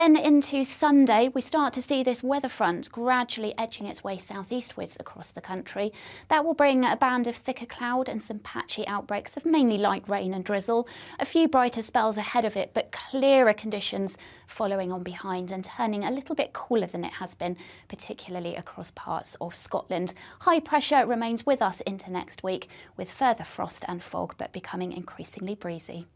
Then into Sunday, we start to see this weather front gradually edging its way southeastwards across the country. That will bring a band of thicker cloud and some patchy outbreaks of mainly light rain and drizzle. A few brighter spells ahead of it, but clearer conditions following on behind and turning a little bit cooler than it has been, particularly across parts of Scotland. High pressure remains with us into next week, with further frost and fog, but becoming increasingly breezy.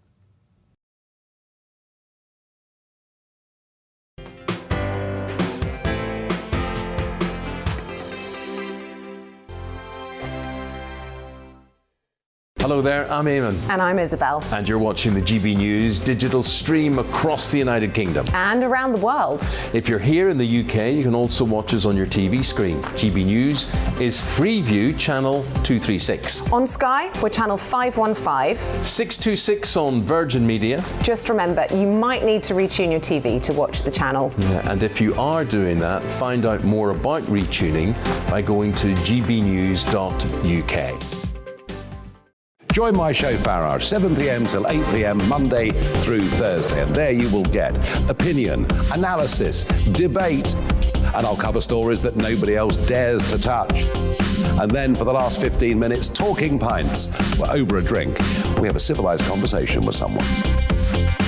Hello there, I'm Eamon. And I'm Isabel. And you're watching the GB News digital stream across the United Kingdom. And around the world. If you're here in the UK, you can also watch us on your TV screen. GB News is Freeview channel 236. On Sky, we're channel 515. 626 on Virgin Media. Just remember, you might need to retune your TV to watch the channel. Yeah, and if you are doing that, find out more about retuning by going to gbnews.uk. Join my show Farage, 7 p.m. till 8 p.m. Monday through Thursday. And there you will get opinion, analysis, debate, and I'll cover stories that nobody else dares to touch. And then for the last 15 minutes, talking pints. We're over a drink. We have a civilized conversation with someone.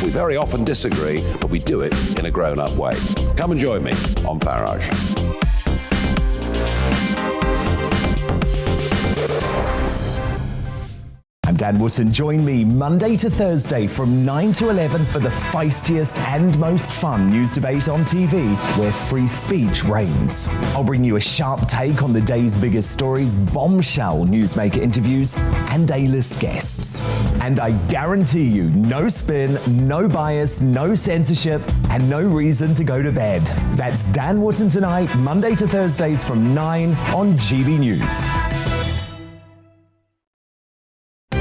We very often disagree, but we do it in a grown-up way. Come and join me on Farage. I'm Dan Wootton. Join me Monday to Thursday from 9 to 11 for the feistiest and most fun news debate on TV, where free speech reigns. I'll bring you a sharp take on the day's biggest stories, bombshell newsmaker interviews, and A-list guests. And I guarantee you, no spin, no bias, no censorship, and no reason to go to bed. That's Dan Wootton tonight, Monday to Thursdays from 9 on GB News.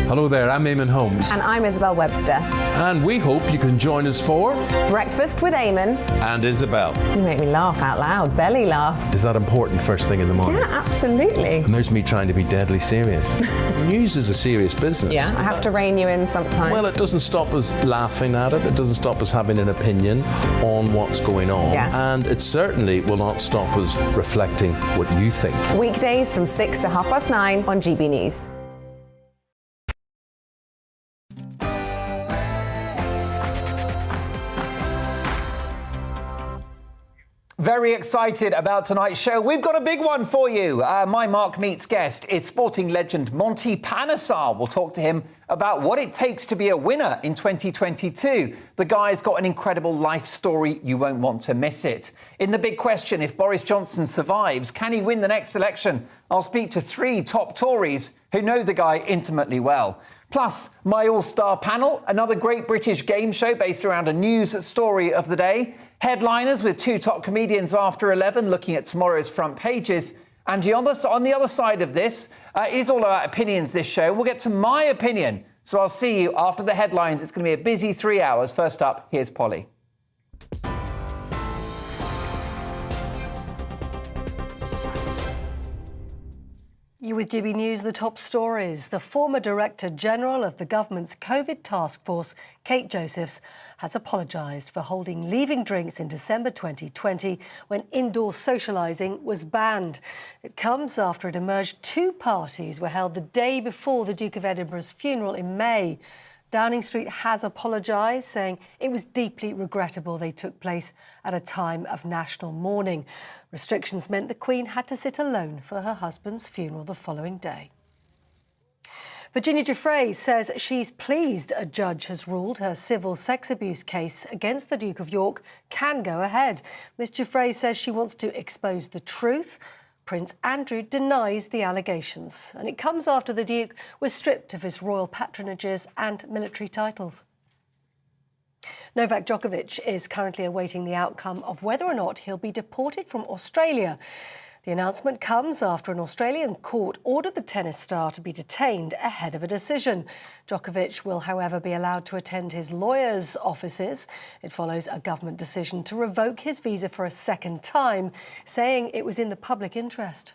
Hello there, I'm Eamon Holmes. And I'm Isabel Webster. And we hope you can join us for Breakfast with Eamon and Isabel. You make me laugh out loud, belly laugh. Is that important first thing in the morning? Yeah, absolutely. And there's me trying to be deadly serious. News is a serious business. Yeah, I have to rein you in sometimes. Well, it doesn't stop us laughing at it. It doesn't stop us having an opinion on what's going on. Yeah. And it certainly will not stop us reflecting what you think. Weekdays from 6 to 9:30 on GB News. Very excited about tonight's show. We've got a big one for you. My Mark Meets guest is sporting legend Monty Panesar. We'll talk to him about what it takes to be a winner in 2022. The guy's got an incredible life story. You won't want to miss it. In the big question, if Boris Johnson survives, can he win the next election? I'll speak to 3 top Tories who know the guy intimately well. Plus, my all-star panel, another great British game show based around a news story of the day. Headliners with 2 top comedians after 11 looking at tomorrow's front pages. And on the other side of this is all about opinions, this show. We'll get to my opinion. So I'll see you after the headlines. It's going to be a busy 3 hours. First up, here's Polly. You with GB News, the top stories. The former Director General of the government's COVID task force, Kate Josephs, has apologised for holding leaving drinks in December 2020 when indoor socialising was banned. It comes after it emerged 2 parties were held the day before the Duke of Edinburgh's funeral in May. Downing Street has apologised, saying it was deeply regrettable they took place at a time of national mourning. Restrictions meant the Queen had to sit alone for her husband's funeral the following day. Virginia Giuffre says she's pleased a judge has ruled her civil sex abuse case against the Duke of York can go ahead. Ms Giuffre says she wants to expose the truth. Prince Andrew denies the allegations, and it comes after the Duke was stripped of his royal patronages and military titles. Novak Djokovic is currently awaiting the outcome of whether or not he'll be deported from Australia. The announcement comes after an Australian court ordered the tennis star to be detained ahead of a decision. Djokovic will, however, be allowed to attend his lawyers' offices. It follows a government decision to revoke his visa for a second time, saying it was in the public interest.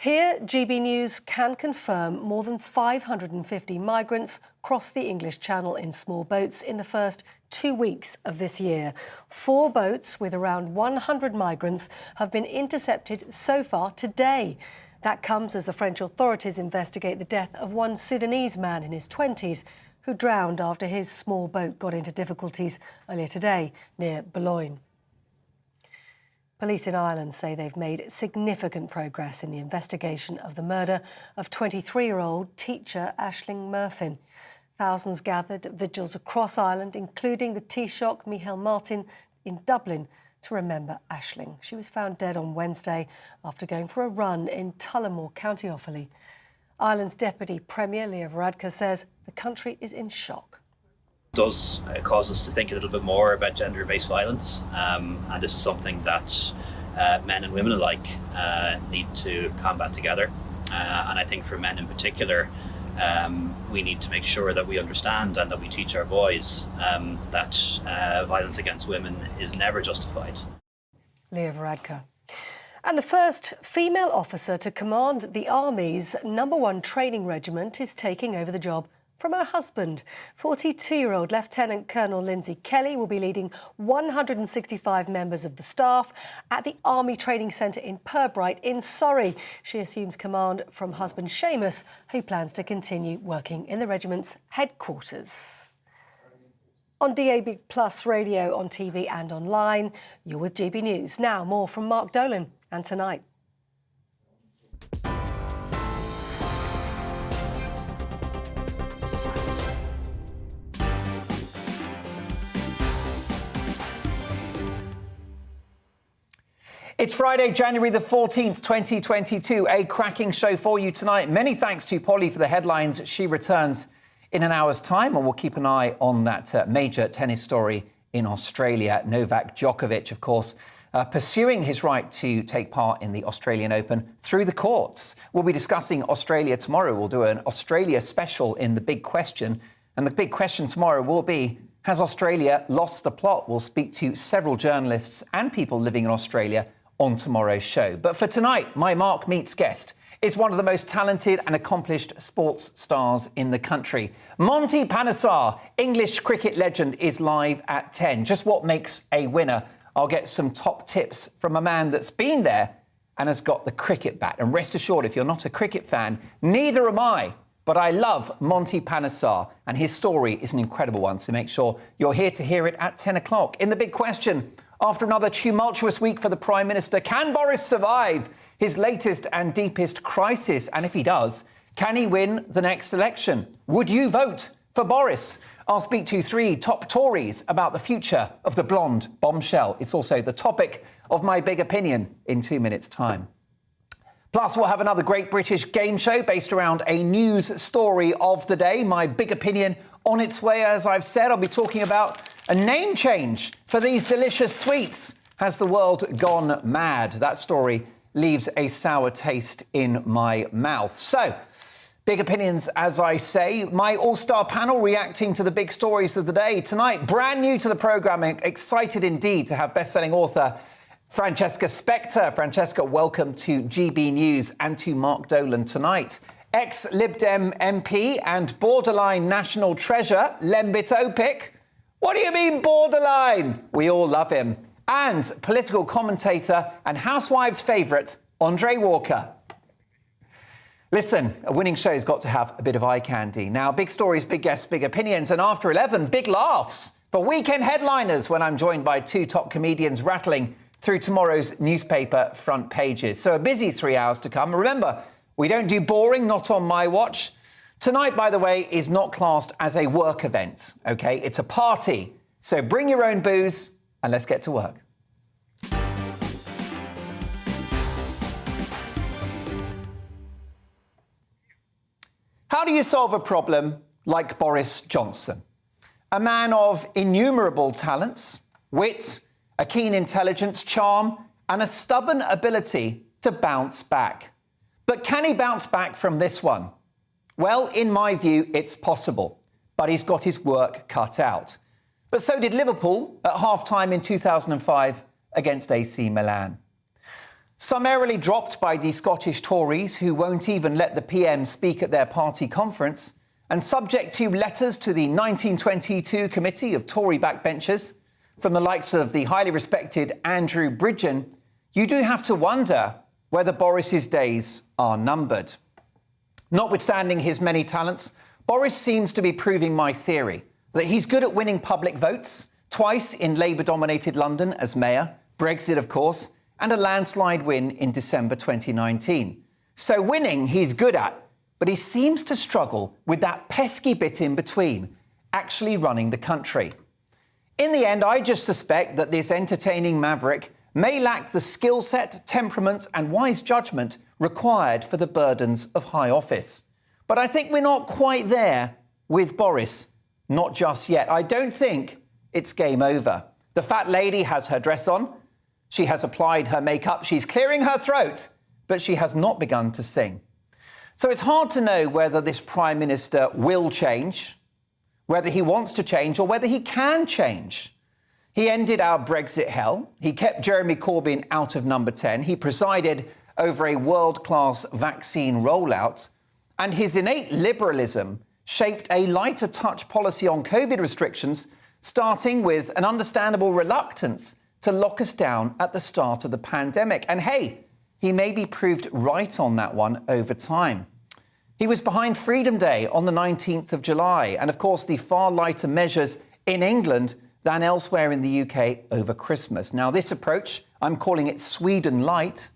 Here, GB News can confirm more than 550 migrants crossed the English Channel in small boats in the first 2 weeks of this year. 4 boats with around 100 migrants have been intercepted so far today. That comes as the French authorities investigate the death of one Sudanese man in his 20s who drowned after his small boat got into difficulties earlier today near Boulogne. Police in Ireland say they've made significant progress in the investigation of the murder of 23-year-old teacher Aisling Murphy. Thousands gathered at vigils across Ireland, including the Taoiseach Micheál Martin in Dublin, to remember Aisling. She was found dead on Wednesday after going for a run in Tullamore, County Offaly. Ireland's Deputy Premier Leo Varadkar says the country is in shock. It does cause us to think a little bit more about gender-based violence, and this is something that men and women alike need to combat together. And I think for men in particular, we need to make sure that we understand and that we teach our boys that violence against women is never justified. Leo Varadkar. And the first female officer to command the Army's #1 training regiment is taking over the job from her husband. 42-year-old Lieutenant Colonel Lindsay Kelly will be leading 165 members of the staff at the Army Training Centre in Pirbright in Surrey. She assumes command from husband Seamus, who plans to continue working in the regiment's headquarters. On DAB Plus radio, on TV and online, you're with GB News. Now, more from Mark Dolan and Tonight. It's Friday, January the 14th, 2022. A cracking show for you tonight. Many thanks to Polly for the headlines. She returns in an hour's time, and we'll keep an eye on that major tennis story in Australia. Novak Djokovic, of course, pursuing his right to take part in the Australian Open through the courts. We'll be discussing Australia tomorrow. We'll do an Australia special in The Big Question. And the big question tomorrow will be, has Australia lost the plot? We'll speak to several journalists and people living in Australia on tomorrow's show. But for tonight, my Mark Meets guest is one of the most talented and accomplished sports stars in the country. Monty Panesar, English cricket legend, is live at 10. Just what makes a winner? I'll get some top tips from a man that's been there and has got the cricket bat. And rest assured, if you're not a cricket fan, neither am I. But I love Monty Panesar, and his story is an incredible one, so make sure you're here to hear it at 10 o'clock. In The Big Question, after another tumultuous week for the Prime Minister, can Boris survive his latest and deepest crisis? And if he does, can he win the next election? Would you vote for Boris? I'll speak to 3 top Tories about the future of the blonde bombshell. It's also the topic of my big opinion in 2 minutes' time. Plus, we'll have another great British game show based around a news story of the day. My big opinion on its way, as I've said. I'll be talking about a name change for these delicious sweets. Has the world gone mad? That story leaves a sour taste in my mouth. So, big opinions, as I say. My all-star panel reacting to the big stories of the day. Tonight, brand new to the programme, excited indeed to have best-selling author Francesca Spector. Francesca, welcome to GB News and to Mark Dolan tonight. Ex-Lib Dem MP and borderline national treasure, Lembit Opik. What do you mean borderline? We all love him. And political commentator and Housewives' favourite, Andre Walker. Listen, a winning show's got to have a bit of eye candy. Now, big stories, big guests, big opinions, and after 11, big laughs for weekend headliners when I'm joined by 2 top comedians rattling through tomorrow's newspaper front pages. So a busy 3 hours to come. Remember, we don't do boring, not on my watch. Tonight, by the way, is not classed as a work event, OK? It's a party. So bring your own booze and let's get to work. How do you solve a problem like Boris Johnson? A man of innumerable talents, wit, a keen intelligence, charm, and a stubborn ability to bounce back. But can he bounce back from this one? Well, in my view, it's possible, but he's got his work cut out. But so did Liverpool at half-time in 2005 against AC Milan. Summarily dropped by the Scottish Tories, who won't even let the PM speak at their party conference, And subject to letters to the 1922 committee of Tory backbenchers from the likes of the highly respected Andrew Bridgen, you do have to wonder whether Boris's days are numbered. Notwithstanding his many talents, Boris seems to be proving my theory that he's good at winning public votes, twice in Labour-dominated London as mayor, Brexit, of course, and a landslide win in December 2019. So winning he's good at, but he seems to struggle with that pesky bit in between, actually running the country. In the end, I just suspect that this entertaining maverick may lack the skill set, temperament and wise judgment required for the burdens of high office. But I think we're not quite there with Boris. Not just yet. I don't think it's game over. The fat lady has her dress on. She has applied her makeup. She's clearing her throat, but she has not begun to sing. So it's hard to know whether this Prime Minister will change, whether he wants to change or whether he can change. He ended our Brexit hell. He kept Jeremy Corbyn out of number 10. He presided over a world-class vaccine rollout. And his innate liberalism shaped a lighter touch policy on COVID restrictions, starting with an understandable reluctance to lock us down at the start of the pandemic. And hey, he maybe proved right on that one over time. He was behind Freedom Day on the 19th of July, and of course the far lighter measures in England than elsewhere in the UK over Christmas. Now this approach, I'm calling it Sweden light,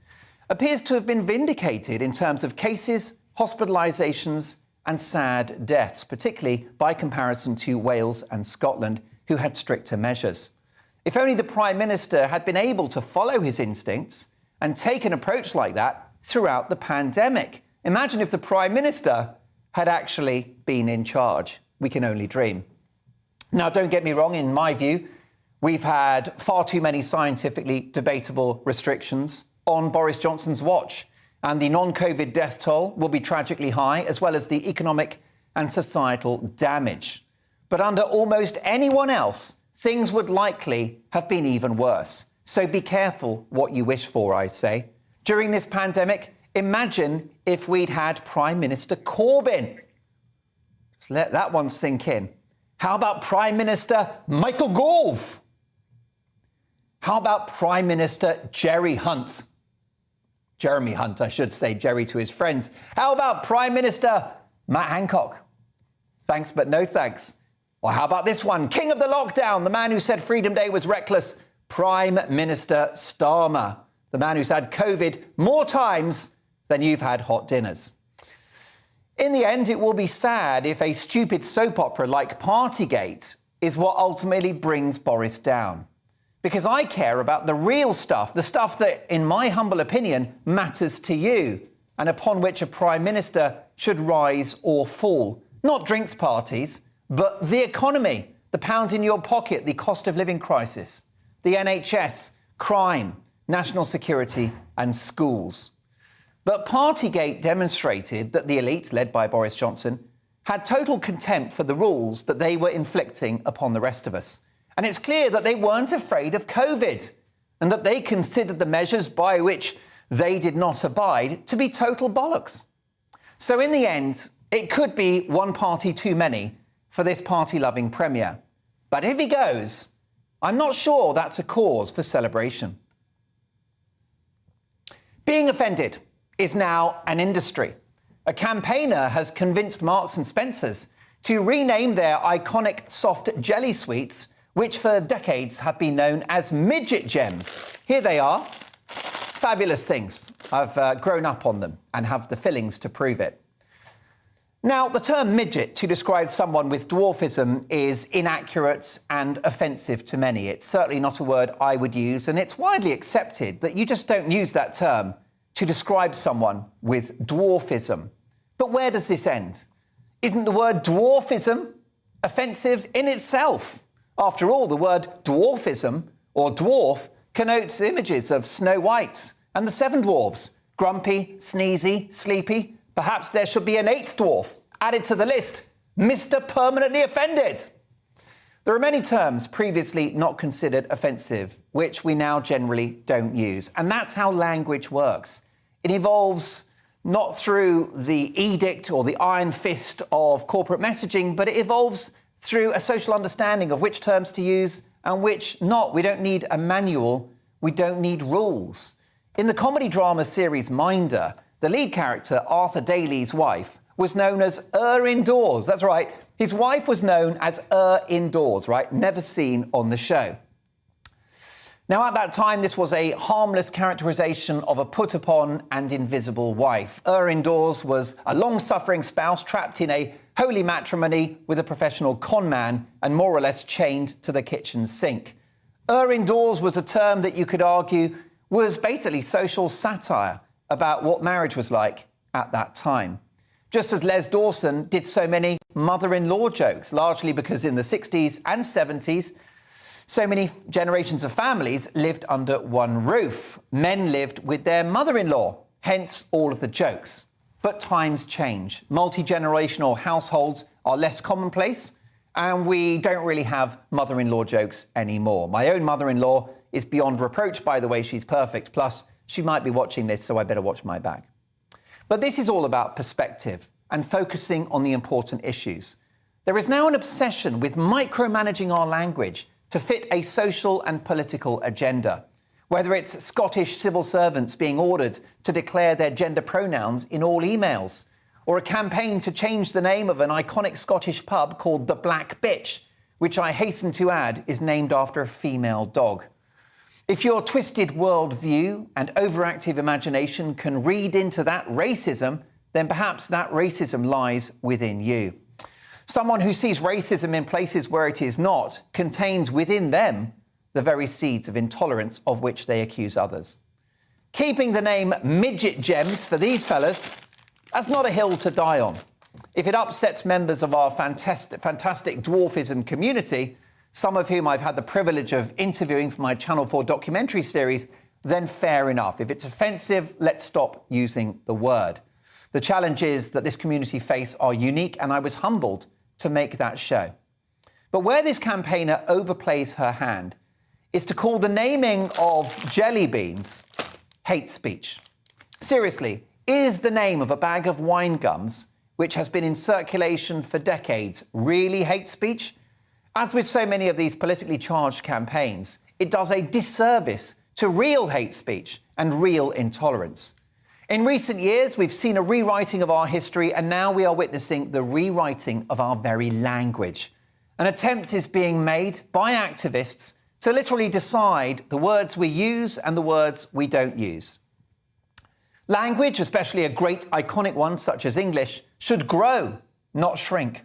appears to have been vindicated in terms of cases, hospitalisations and sad deaths, particularly by comparison to Wales and Scotland, who had stricter measures. If only the Prime Minister had been able to follow his instincts and take an approach like that throughout the pandemic. Imagine if the Prime Minister had actually been in charge. We can only dream. Now, don't get me wrong, in my view, we've had far too many scientifically debatable restrictions on Boris Johnson's watch, and the non-COVID death toll will be tragically high, as well as the economic and societal damage. But under almost anyone else, things would likely have been even worse. So be careful what you wish for, I say. During this pandemic, imagine if we'd had Prime Minister Corbyn. Just let that one sink in. How about Prime Minister Michael Gove? How about Prime Minister Jeremy Hunt, I should say, Jerry to his friends. How about Prime Minister Matt Hancock? Thanks, but no thanks. Or how about this one? King of the lockdown, the man who said Freedom Day was reckless, Prime Minister Starmer, the man who's had COVID more times than you've had hot dinners. In the end, it will be sad if a stupid soap opera like Partygate is what ultimately brings Boris down. Because I care about the real stuff, the stuff that, in my humble opinion, matters to you, and upon which a Prime Minister should rise or fall. Not drinks parties, but the economy, the pound in your pocket, the cost of living crisis, the NHS, crime, national security and schools. But Partygate demonstrated that the elites, led by Boris Johnson, had total contempt for the rules that they were inflicting upon the rest of us. And it's clear that they weren't afraid of COVID and that they considered the measures by which they did not abide to be total bollocks. So in the end, it could be one party too many for this party-loving Premier. But if he goes, I'm not sure that's a cause for celebration. Being offended is now an industry. A campaigner has convinced Marks and Spencer's to rename their iconic soft jelly sweets, which for decades have been known as midget gems. Here they are. Fabulous things. I've grown up on them and have the fillings to prove it. Now, the term midget to describe someone with dwarfism is inaccurate and offensive to many. It's certainly not a word I would use, and it's widely accepted that you just don't use that term to describe someone with dwarfism. But where does this end? Isn't the word dwarfism offensive in itself? After all, the word dwarfism, or dwarf, connotes images of Snow White and the Seven Dwarfs. Grumpy, sneezy, sleepy. Perhaps there should be an eighth dwarf added to the list. Mr. Permanently Offended. There are many terms previously not considered offensive, which we now generally don't use. And that's how language works. It evolves not through the edict or the iron fist of corporate messaging, but it evolves through a social understanding of which terms to use and which not. We don't need a manual. We don't need rules. In the comedy drama series Minder, the lead character, Arthur Daly's wife, was known as Indoors. That's right. His wife was known as Indoors, right? Never seen on the show. Now, at that time, this was a harmless characterization of a put-upon and invisible wife. Indoors was a long-suffering spouse trapped in a holy matrimony with a professional con man and more or less chained to the kitchen sink. Indoors was a term that you could argue was basically social satire about what marriage was like at that time. Just as Les Dawson did so many mother-in-law jokes, largely because in the 60s and 70s, so many generations of families lived under one roof. Men lived with their mother-in-law, hence all of the jokes. But times change. Multi-generational households are less commonplace, and we don't really have mother-in-law jokes anymore. My own mother-in-law is beyond reproach, by the way. She's perfect. Plus, she might be watching this, so I better watch my back. But this is all about perspective and focusing on the important issues. There is now an obsession with micromanaging our language to fit a social and political agenda, whether it's Scottish civil servants being ordered to declare their gender pronouns in all emails, or a campaign to change the name of an iconic Scottish pub called the Black Bitch, which I hasten to add is named after a female dog. If your twisted worldview and overactive imagination can read into that racism, then perhaps that racism lies within you. Someone who sees racism in places where it is not contains within them the very seeds of intolerance of which they accuse others. Keeping the name Midget Gems for these fellas, that's not a hill to die on. If it upsets members of our fantastic dwarfism community, some of whom I've had the privilege of interviewing for my Channel 4 documentary series, then fair enough. If it's offensive, let's stop using the word. The challenges that this community face are unique, and I was humbled to make that show. But where this campaigner overplays her hand is to call the naming of jelly beans hate speech. Seriously, is the name of a bag of wine gums, which has been in circulation for decades, really hate speech? As with so many of these politically charged campaigns, it does a disservice to real hate speech and real intolerance. In recent years, we've seen a rewriting of our history, and now we are witnessing the rewriting of our very language. An attempt is being made by activists to literally decide the words we use and the words we don't use. Language, especially a great iconic one such as English, should grow, not shrink.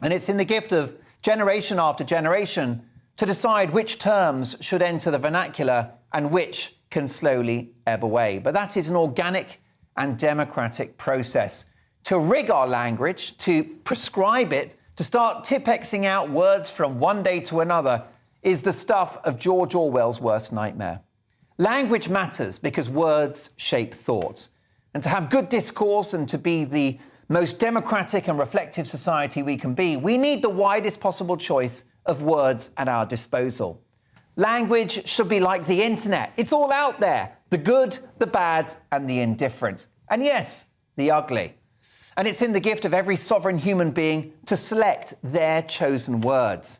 And it's in the gift of generation after generation to decide which terms should enter the vernacular and which can slowly ebb away. But that is an organic and democratic process. To rig our language, to prescribe it, to start Tipexing out words from one day to another is the stuff of George Orwell's worst nightmare. Language matters because words shape thought. And to have good discourse and to be the most democratic and reflective society we can be, we need the widest possible choice of words at our disposal. Language should be like the internet. It's all out there. The good, the bad, and the indifferent. And yes, the ugly. And it's in the gift of every sovereign human being to select their chosen words.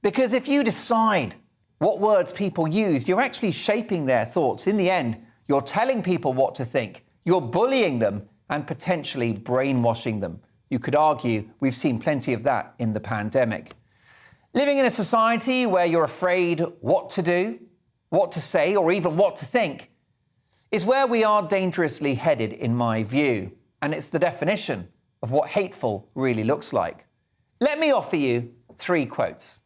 Because if you decide what words people use, you're actually shaping their thoughts. In the end, you're telling people what to think. You're bullying them and potentially brainwashing them. You could argue we've seen plenty of that in the pandemic. Living in a society where you're afraid what to do, what to say, or even what to think is where we are dangerously headed, in my view. And it's the definition of what hateful really looks like. Let me offer you 3 quotes.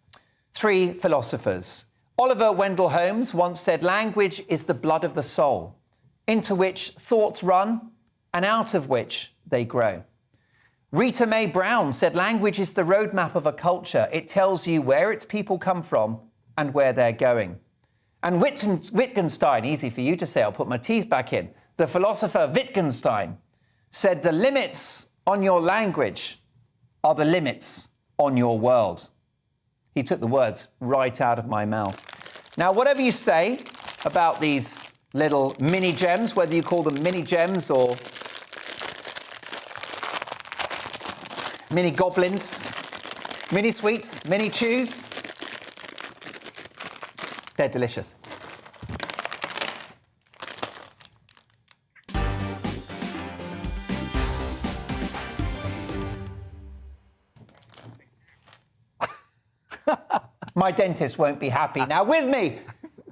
3 philosophers. Oliver Wendell Holmes once said, "Language is the blood of the soul, into which thoughts run and out of which they grow." Rita Mae Brown said, "Language is the roadmap of a culture. It tells you where its people come from and where they're going." And Wittgenstein, easy for you to say, I'll put my teeth back in, the philosopher Wittgenstein said, "The limits on your language are the limits on your world." He took the words right out of my mouth. Now, whatever you say about these little mini gems, whether you call them mini gems or mini goblins, mini sweets, mini chews. They're delicious. My dentist won't be happy. Now, with me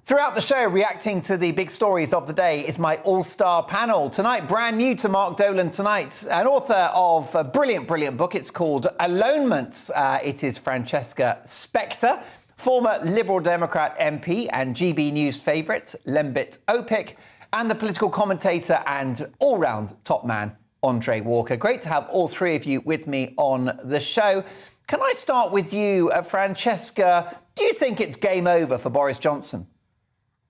throughout the show, reacting to the big stories of the day, is my all-star panel. Tonight, brand new to Mark Dolan tonight, an author of a brilliant, brilliant book. It's called Alonement. It is Francesca Spector, former Liberal Democrat MP and GB News favourite, Lembit Opik, and the political commentator and all-round top man, Andre Walker. Great to have all three of you with me on the show. Can I start with you, Francesca? Do you think it's game over for Boris Johnson?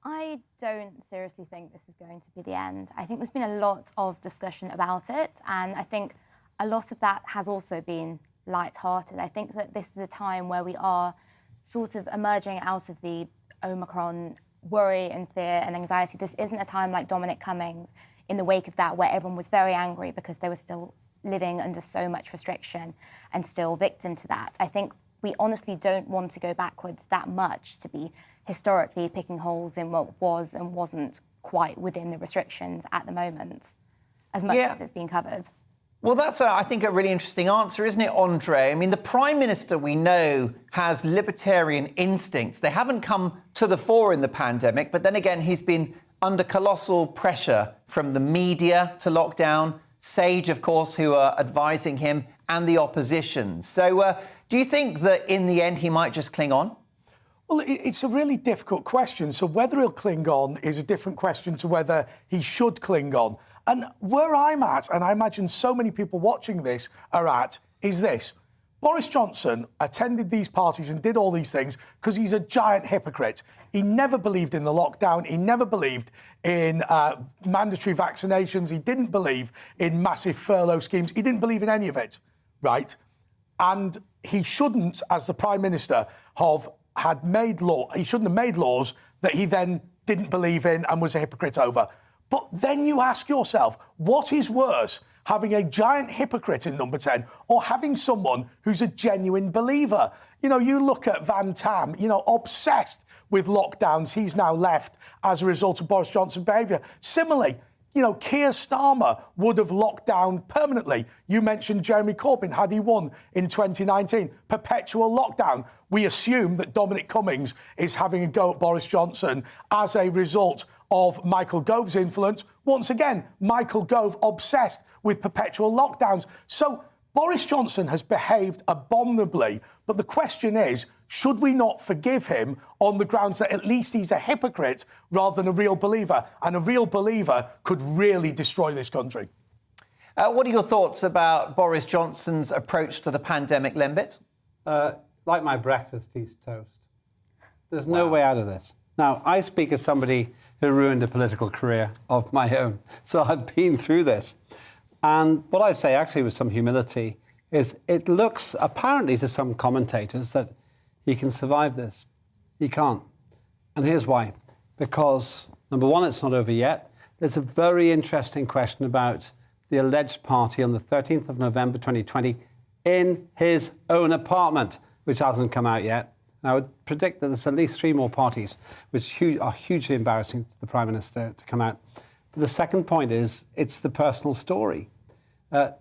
I don't seriously think this is going to be the end. I think there's been a lot of discussion about it, and I think a lot of that has also been light-hearted. I think that this is a time where we are sort of emerging out of the Omicron worry and fear and anxiety. This isn't a time like Dominic Cummings in the wake of that, where everyone was very angry because they were still living under so much restriction and still victim to that. I think we honestly don't want to go backwards that much to be historically picking holes in what was and wasn't quite within the restrictions at the moment, as much as it's being covered. Well, that's, I think, a really interesting answer, isn't it, Andre? I mean, the Prime Minister, we know, has libertarian instincts. They haven't come to the fore in the pandemic, but then again, he's been under colossal pressure from the media to lock down, Sage, of course, who are advising him, and the opposition. So do you think that in the end he might just cling on? Well, it's a really difficult question. So whether he'll cling on is a different question to whether he should cling on. And where I'm at, and I imagine so many people watching this are at, is this. Boris Johnson attended these parties and did all these things because he's a giant hypocrite. He never believed in the lockdown. He never believed in mandatory vaccinations. He didn't believe in massive furlough schemes. He didn't believe in any of it, right? And he shouldn't, as the Prime Minister, he shouldn't have made laws that he then didn't believe in and was a hypocrite over. But then you ask yourself, what is worse, having a giant hypocrite in number 10 or having someone who's a genuine believer? You know, you look at Van Tam, obsessed with lockdowns. He's now left as a result of Boris Johnson's behaviour. Similarly, Keir Starmer would have locked down permanently. You mentioned Jeremy Corbyn, had he won in 2019. Perpetual lockdown. We assume that Dominic Cummings is having a go at Boris Johnson as a result of Michael Gove's influence. Once again, Michael Gove obsessed with perpetual lockdowns. So Boris Johnson has behaved abominably. But the question is, should we not forgive him on the grounds that at least he's a hypocrite rather than a real believer? And a real believer could really destroy this country. What are your thoughts about Boris Johnson's approach to the pandemic, Lembit? Like my breakfast, he's toast. There's no way out of this. Now, I speak as somebody who ruined a political career of my own. So I've been through this. And what I say, actually, with some humility, is it looks, apparently to some commentators, that he can survive this. He can't. And here's why. Because, number one, it's not over yet. There's a very interesting question about the alleged party on the 13th of November 2020 in his own apartment, which hasn't come out yet. I would predict that there's at least 3 more parties which are hugely embarrassing to the Prime Minister to come out. But the second point is, it's the personal story.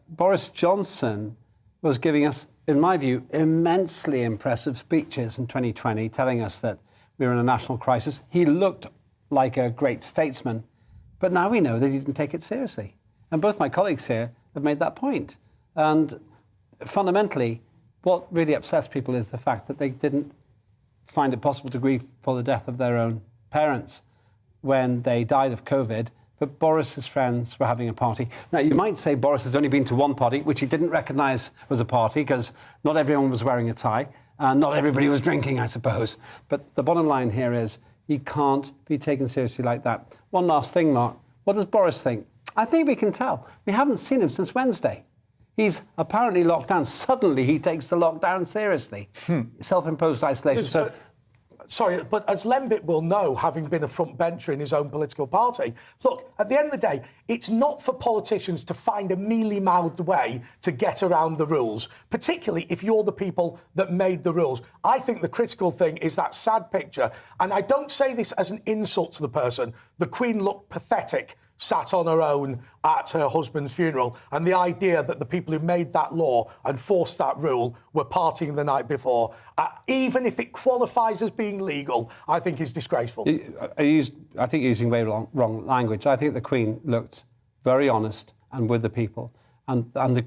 Boris Johnson was giving us, in my view, immensely impressive speeches in 2020, telling us that we were in a national crisis. He looked like a great statesman, but now we know that he didn't take it seriously. And both my colleagues here have made that point. And fundamentally, what really upsets people is the fact that they didn't find it possible to grieve for the death of their own parents when they died of COVID, but Boris's friends were having a party. Now, you might say Boris has only been to one party, which he didn't recognise was a party, because not everyone was wearing a tie, and not everybody was drinking, I suppose. But the bottom line here is he can't be taken seriously like that. One last thing, Mark. What does Boris think? I think we can tell. We haven't seen him since Wednesday. He's apparently locked down. Suddenly, he takes the lockdown seriously. Self-imposed isolation. So sorry, but as Lembit will know, having been a front bencher in his own political party, look, at the end of the day, it's not for politicians to find a mealy-mouthed way to get around the rules, particularly if you're the people that made the rules. I think the critical thing is that sad picture, and I don't say this as an insult to the person. The Queen looked pathetic, sat on her own at her husband's funeral, and the idea that the people who made that law and forced that rule were partying the night before, even if it qualifies as being legal, I think is disgraceful. I think you're using very wrong language. I think the Queen looked very honest and with the people. And the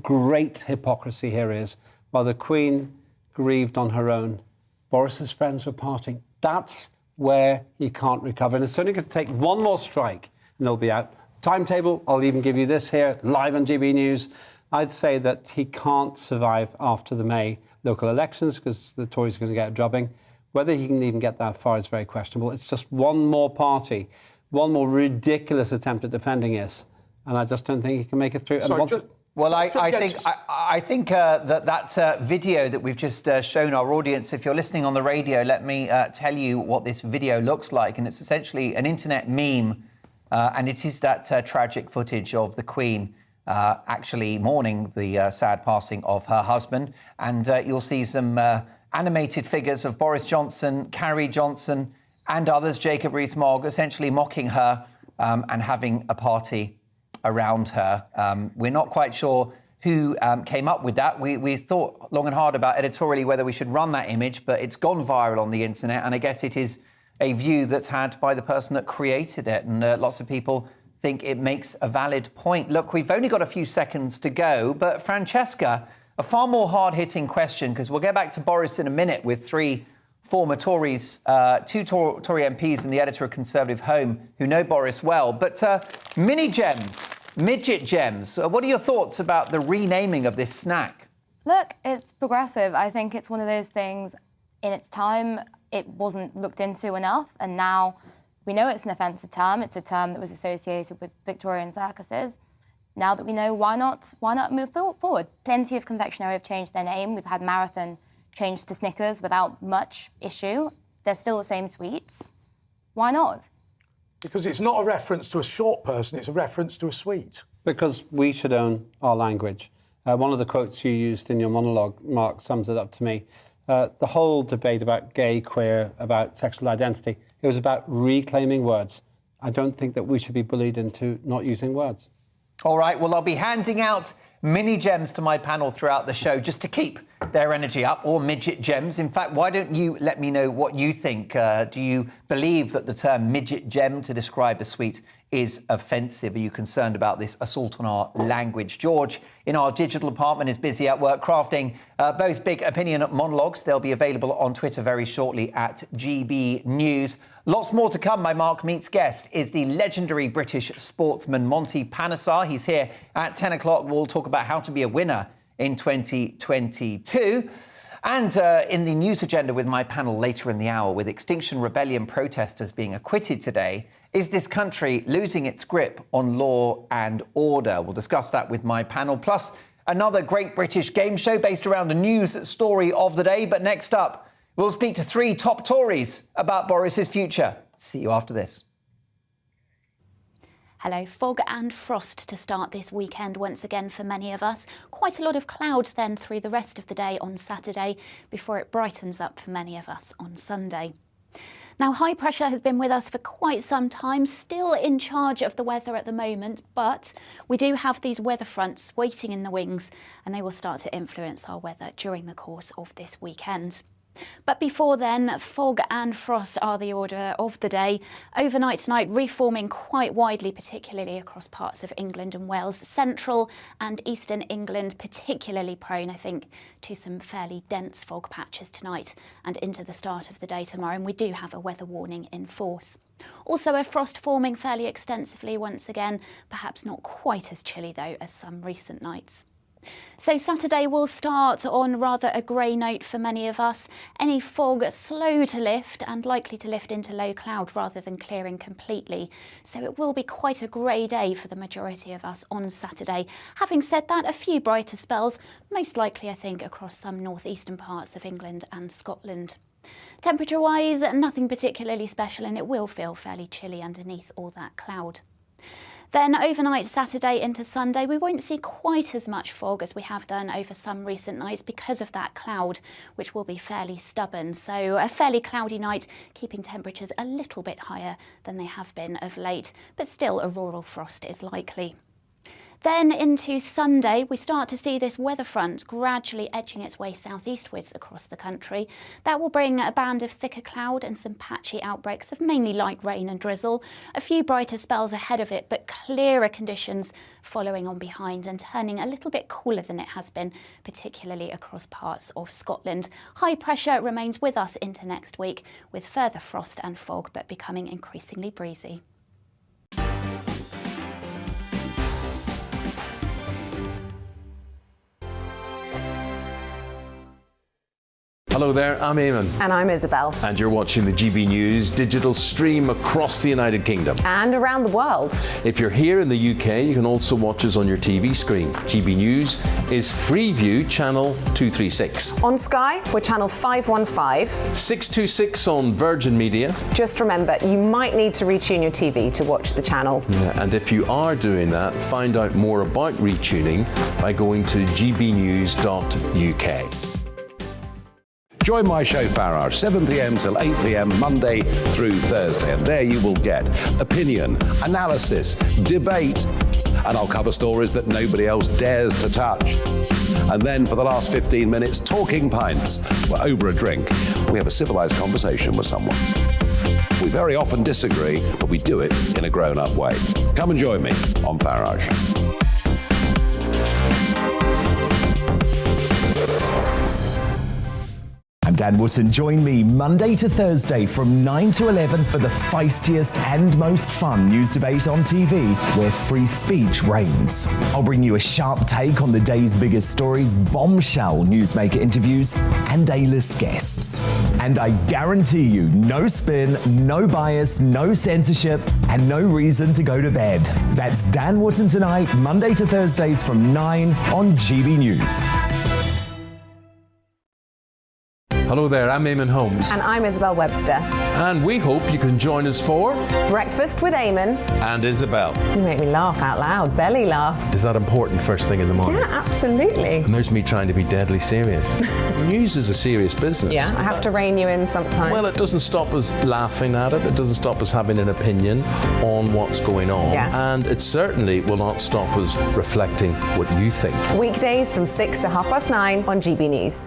great hypocrisy here is, while the Queen grieved on her own, Boris's friends were partying. That's where he can't recover. And it's only going to take one more strike and they'll be out. Timetable, I'll even give you this here, live on GB News. I'd say that he can't survive after the May local elections because the Tories are going to get a drubbing. Whether he can even get that far is very questionable. It's just one more party, one more ridiculous attempt at defending this, and I just don't think he can make it through. Well, I think that video that we've just shown our audience, if you're listening on the radio, let me tell you what this video looks like. And it's essentially an internet meme. And it is that tragic footage of the Queen actually mourning the sad passing of her husband. And you'll see some animated figures of Boris Johnson, Carrie Johnson and others, Jacob Rees-Mogg, essentially mocking her and having a party around her. We're not quite sure who came up with that. We thought long and hard about editorially whether we should run that image, but it's gone viral on the internet, and I guess it is a view that's had by the person that created it, and lots of people think it makes a valid point. Look, we've only got a few seconds to go, but Francesca, a far more hard-hitting question, because we'll get back to Boris in a minute with three former Tories, two Tory MPs and the editor of Conservative Home who know Boris well. But mini gems, midget gems, what are your thoughts about the renaming of this snack? Look, it's progressive. I think it's one of those things, in its time, it wasn't looked into enough, and now we know it's an offensive term. It's a term that was associated with Victorian circuses. Now that we know, why not move forward? Plenty of confectionery have changed their name. We've had Marathon changed to Snickers without much issue. They're still the same sweets. Why not? Because it's not a reference to a short person, it's a reference to a sweet. Because we should own our language. One of the quotes you used in your monologue, Mark, sums it up to me. The whole debate about gay, queer, about sexual identity, it was about reclaiming words. I don't think that we should be bullied into not using words. All right, well, I'll be handing out mini gems to my panel throughout the show just to keep their energy up, or midget gems. In fact, why don't you let me know what you think? Do you believe that the term midget gem to describe a sweet is offensive? Are you concerned about this assault on our language? George, in our digital department, is busy at work crafting both big opinion monologues. They'll be available on Twitter very shortly at GB News. Lots more to come. My Mark Meets guest is the legendary British sportsman Monty Panesar. He's here at 10 o'clock. We'll talk about how to be a winner in 2022. And in the news agenda with my panel later in the hour, with Extinction Rebellion protesters being acquitted today, is this country losing its grip on law and order? We'll discuss that with my panel. Plus, another great British game show based around a news story of the day. But next up, we'll speak to three top Tories about Boris's future. See you after this. Hello. Fog and frost to start this weekend once again for many of us. Quite a lot of cloud then through the rest of the day on Saturday before it brightens up for many of us on Sunday. Now, high pressure has been with us for quite some time, still in charge of the weather at the moment, but we do have these weather fronts waiting in the wings, and they will start to influence our weather during the course of this weekend. But before then, fog and frost are the order of the day. Overnight tonight, reforming quite widely, particularly across parts of England and Wales. Central and eastern England particularly prone, I think, to some fairly dense fog patches tonight and into the start of the day tomorrow. And we do have a weather warning in force. Also, a frost forming fairly extensively once again, perhaps not quite as chilly though as some recent nights. So Saturday will start on rather a grey note for many of us. Any fog slow to lift and likely to lift into low cloud rather than clearing completely. So it will be quite a grey day for the majority of us on Saturday. Having said that, a few brighter spells, most likely I think across some northeastern parts of England and Scotland. Temperature-wise, nothing particularly special, and it will feel fairly chilly underneath all that cloud. Then overnight Saturday into Sunday, we won't see quite as much fog as we have done over some recent nights because of that cloud, which will be fairly stubborn. So a fairly cloudy night, keeping temperatures a little bit higher than they have been of late, but still a rural frost is likely. Then into Sunday, we start to see this weather front gradually edging its way southeastwards across the country. That will bring a band of thicker cloud and some patchy outbreaks of mainly light rain and drizzle. A few brighter spells ahead of it, but clearer conditions following on behind and turning a little bit cooler than it has been, particularly across parts of Scotland. High pressure remains with us into next week, with further frost and fog, but becoming increasingly breezy. Hello there, I'm Eamon. And I'm Isabel. And you're watching the GB News digital stream across the United Kingdom. And around the world. If you're here in the UK, you can also watch us on your TV screen. GB News is Freeview channel 236. On Sky, we're channel 515. 626 on Virgin Media. Just remember, you might need to retune your TV to watch the channel. Yeah, and if you are doing that, find out more about retuning by going to gbnews.uk. Join my show Farrar, 7 p.m. till 8 p.m. Monday through Thursday. And there you will get opinion, analysis, debate, and I'll cover stories that nobody else dares to touch. And then for the last 15 minutes, talking pints. We're over a drink. We have a civilized conversation with someone. We very often disagree, but we do it in a grown-up way. Come and join me on Farage. I'm Dan Wootton. Join me Monday to Thursday from 9 to 11 for the feistiest and most fun news debate on TV, where free speech reigns. I'll bring you a sharp take on the day's biggest stories, bombshell newsmaker interviews, and A-list guests. And I guarantee you, no spin, no bias, no censorship, and no reason to go to bed. That's Dan Wootton tonight, Monday to Thursdays from 9 on GB News. Hello there, I'm Eamon Holmes. And I'm Isabel Webster. And we hope you can join us for Breakfast with Eamon and Isabel. You make me laugh out loud, belly laugh. Is that important first thing in the morning? Yeah, absolutely. And there's me trying to be deadly serious. News is a serious business. Yeah, I have to rein you in sometimes. Well, it doesn't stop us laughing at it. It doesn't stop us having an opinion on what's going on. Yeah. And it certainly will not stop us reflecting what you think. Weekdays from 6 to 9:30 on GB News.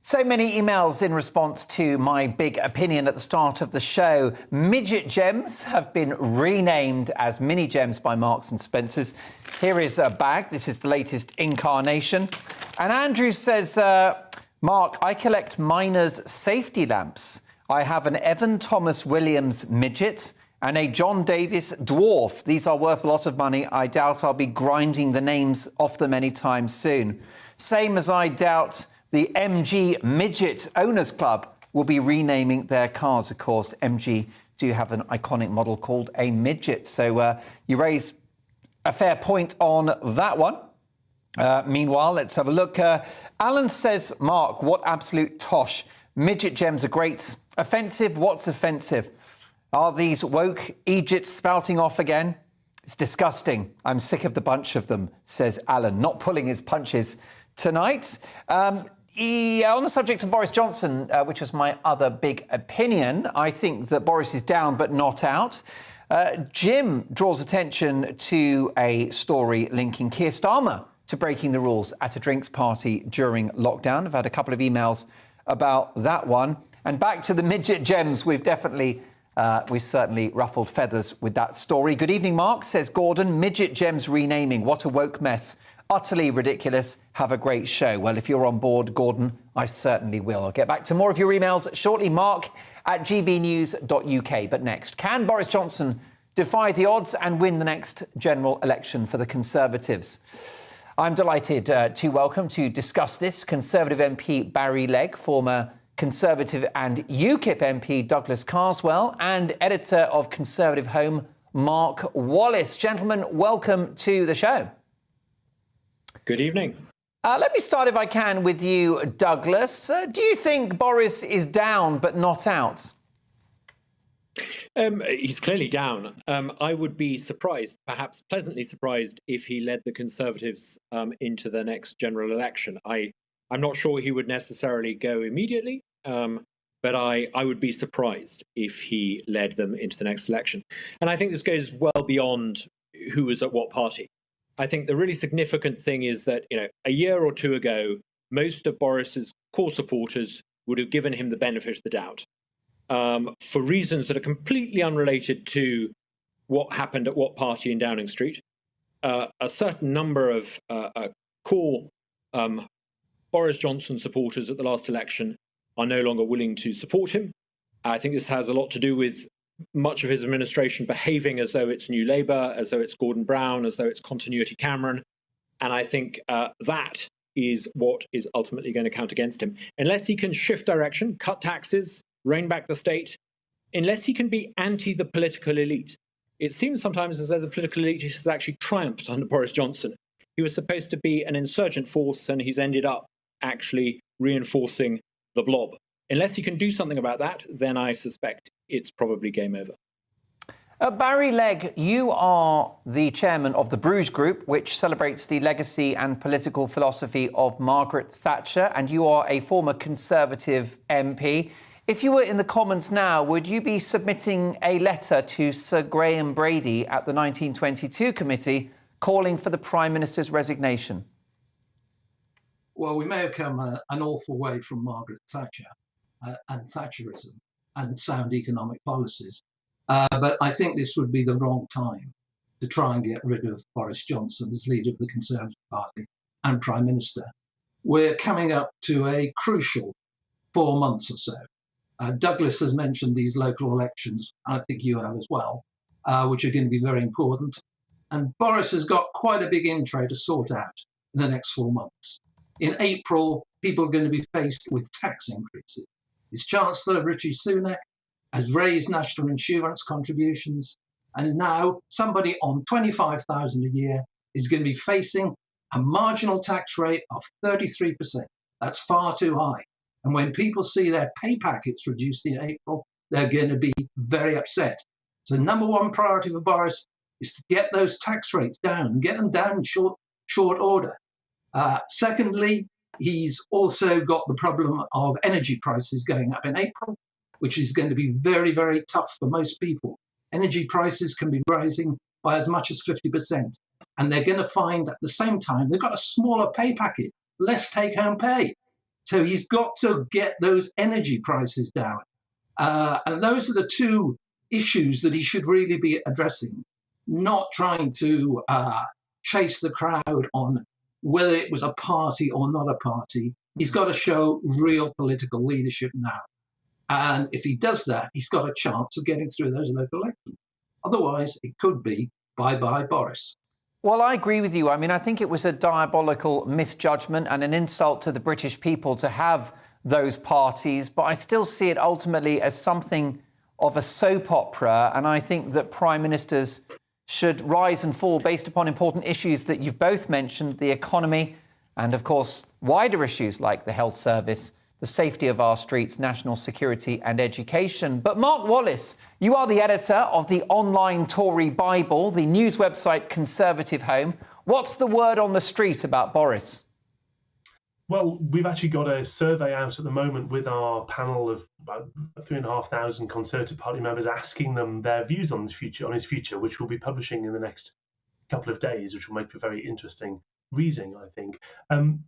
So many emails in response to my big opinion at the start of the show. Midget gems have been renamed as mini gems by Marks and Spencer's. Here is a bag. This is the latest incarnation. And Andrew says, Mark, I collect miners' safety lamps. I have an Evan Thomas Williams midget and a John Davis dwarf. These are worth a lot of money. I doubt I'll be grinding the names off them anytime soon. Same as I doubt the MG Midget Owners Club will be renaming their cars. Of course, MG do have an iconic model called a Midget. So you raise a fair point on that one. Meanwhile, let's have a look. Alan says, Mark, what absolute tosh. Midget gems are great. Offensive? What's offensive? Are these woke Egypts spouting off again? It's disgusting. I'm sick of the bunch of them, says Alan, not pulling his punches tonight. On the subject of Boris Johnson, which was my other big opinion, I think that Boris is down but not out. Jim draws attention to a story linking Keir Starmer to breaking the rules at a drinks party during lockdown. I've had a couple of emails about that one. And back to the midget gems, we certainly ruffled feathers with that story. Good evening, Mark, says Gordon. Midget gems renaming. What a woke mess. Utterly ridiculous. Have a great show. Well, if you're on board, Gordon, I certainly will. I'll get back to more of your emails shortly. mark@gbnews.uk. But next, can Boris Johnson defy the odds and win the next general election for the Conservatives? I'm delighted to welcome to discuss this Conservative MP Barry Legg, former Conservative and UKIP MP Douglas Carswell, and editor of Conservative Home, Mark Wallace. Gentlemen, welcome to the show. Good evening. Let me start, if I can, with you, Douglas. Do you think Boris is down but not out? He's clearly down. I would be surprised, perhaps pleasantly surprised, if he led the Conservatives into the next general election. I'm not sure he would necessarily go immediately, but I would be surprised if he led them into the next election. And I think this goes well beyond who was at what party. I think the really significant thing is that, a year or two ago, most of Boris's core supporters would have given him the benefit of the doubt. For reasons that are completely unrelated to what happened at what party in Downing Street. A certain number of core Boris Johnson supporters at the last election are no longer willing to support him. I think this has a lot to do with much of his administration behaving as though it's New Labour, as though it's Gordon Brown, as though it's Continuity Cameron. And I think that is what is ultimately going to count against him. Unless he can shift direction, cut taxes, rein back the state, unless he can be anti the political elite. It seems sometimes as though the political elite has actually triumphed under Boris Johnson. He was supposed to be an insurgent force, and he's ended up actually reinforcing the blob. Unless he can do something about that, then I suspect it's probably game over. Barry Legg, you are the chairman of the Bruges Group, which celebrates the legacy and political philosophy of Margaret Thatcher, and you are a former Conservative MP. If you were in the Commons now, would you be submitting a letter to Sir Graham Brady at the 1922 committee calling for the Prime Minister's resignation? Well, we may have come an awful way from Margaret Thatcher and Thatcherism and sound economic policies. But I think this would be the wrong time to try and get rid of Boris Johnson as leader of the Conservative Party and Prime Minister. We're coming up to a crucial 4 months or so. Douglas has mentioned these local elections, and I think you have as well, which are going to be very important. And Boris has got quite a big intro to sort out in the next 4 months. In April, people are going to be faced with tax increases. His Chancellor, Rishi Sunak, has raised national insurance contributions, and now somebody on $25,000 a year is going to be facing a marginal tax rate of 33%. That's far too high. And when people see their pay packets reduced in April, they're going to be very upset. So number one priority for Boris is to get those tax rates down and get them down in short order. Secondly, he's also got the problem of energy prices going up in April, which is going to be very, very tough for most people. Energy prices can be rising by as much as 50%. And they're going to find at the same time they've got a smaller pay packet, less take-home pay. So he's got to get those energy prices down. And those are the two issues that he should really be addressing, not trying to chase the crowd on whether it was a party or not a party. He's got to show real political leadership now. And if he does that, he's got a chance of getting through those local elections. Otherwise, it could be bye-bye Boris. Well, I agree with you. I mean, I think it was a diabolical misjudgment and an insult to the British people to have those parties, but I still see it ultimately as something of a soap opera, and I think that prime ministers should rise and fall based upon important issues that you've both mentioned, the economy and, of course, wider issues like the health service, the safety of our streets, national security and education. But Mark Wallace, you are the editor of the online Tory Bible, the news website Conservative Home. What's the word on the street about Boris? Well, we've actually got a survey out at the moment with our panel of about 3,500 Conservative Party members, asking them their views on his future, which we'll be publishing in the next couple of days, which will make for very interesting reading, I think.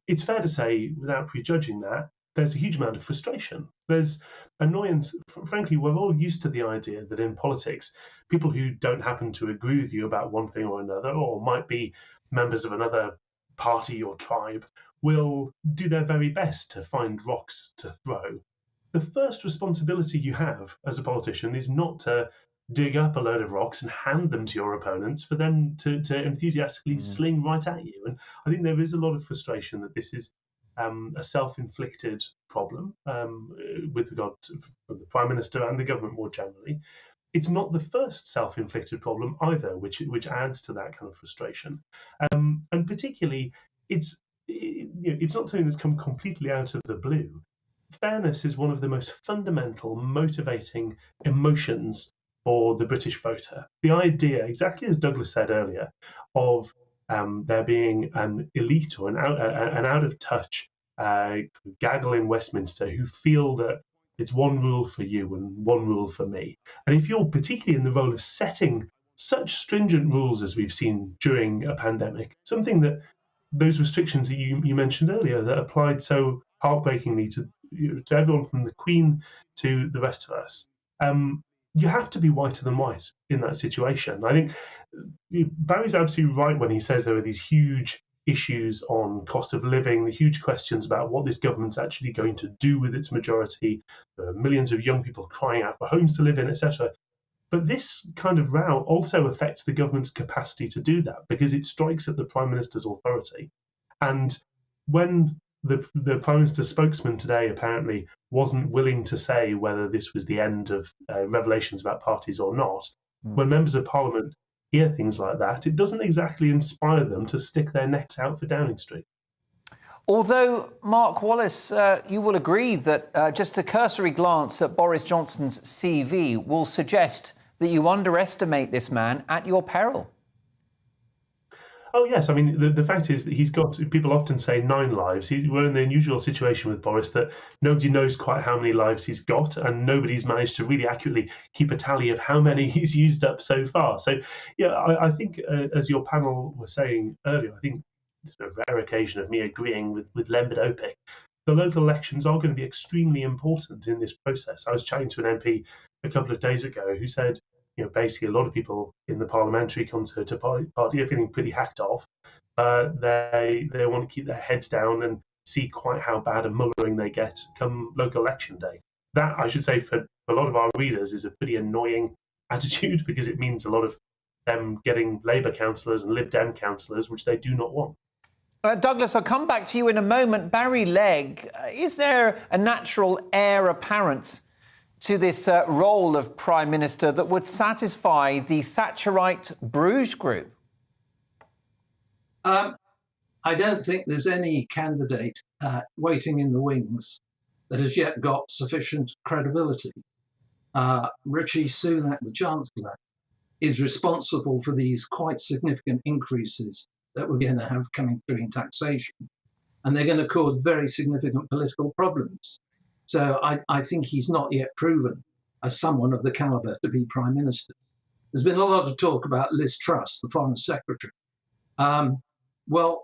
It's fair to say, without prejudging that, there's a huge amount of frustration. There's annoyance. Frankly, we're all used to the idea that in politics, people who don't happen to agree with you about one thing or another, or might be members of another party or tribe, will do their very best to find rocks to throw. The first responsibility you have as a politician is not to dig up a load of rocks and hand them to your opponents for them to enthusiastically sling right at you. And I think there is a lot of frustration that this is a self-inflicted problem with regard to the Prime Minister and the government more generally. it's not the first self-inflicted problem either, which adds to that kind of frustration. And particularly, it's not something that's come completely out of the blue. Fairness is one of the most fundamental motivating emotions for the British voter. The idea, exactly as Douglas said earlier, of there being an elite or an out of touch gaggle in Westminster who feel that it's one rule for you and one rule for me. And if you're particularly in the role of setting such stringent rules as we've seen during a pandemic, something that those restrictions that you mentioned earlier that applied so heartbreakingly to everyone from the Queen to the rest of us, you have to be whiter than white in that situation. I think Barry's absolutely right when he says there are these huge issues on cost of living, the huge questions about what this government's actually going to do with its majority. There are millions of young people crying out for homes to live in, etc. But this kind of row also affects the government's capacity to do that because it strikes at the Prime Minister's authority. And when the Prime Minister's spokesman today apparently wasn't willing to say whether this was the end of revelations about parties or not, when members of Parliament hear things like that, it doesn't exactly inspire them to stick their necks out for Downing Street. Although, Mark Wallace, you will agree that just a cursory glance at Boris Johnson's CV will suggest that you underestimate this man at your peril. Oh, yes. I mean, the fact is that he's got, people often say 9 lives. We're in the unusual situation with Boris that nobody knows quite how many lives he's got, and nobody's managed to really accurately keep a tally of how many he's used up so far. So, yeah, I think, as your panel was saying earlier, I think it's a rare occasion of me agreeing with Lembit Opik. The local elections are going to be extremely important in this process. I was chatting to an MP a couple of days ago who said, basically a lot of people in the Parliamentary Conservative Party are feeling pretty hacked off. They want to keep their heads down and see quite how bad a mullering they get come local election day. That, I should say, for a lot of our readers is a pretty annoying attitude because it means a lot of them getting Labour councillors and Lib Dem councillors, which they do not want. Douglas, I'll come back to you in a moment. Barry Legg, is there a natural heir apparent to this role of Prime Minister that would satisfy the Thatcherite Bruges group? I don't think there's any candidate waiting in the wings that has yet got sufficient credibility. Rishi Sunak, the Chancellor, is responsible for these quite significant increases that we're going to have coming through in taxation. And they're going to cause very significant political problems. So I think he's not yet proven as someone of the calibre to be Prime Minister. There's been a lot of talk about Liz Truss, the Foreign Secretary. Well,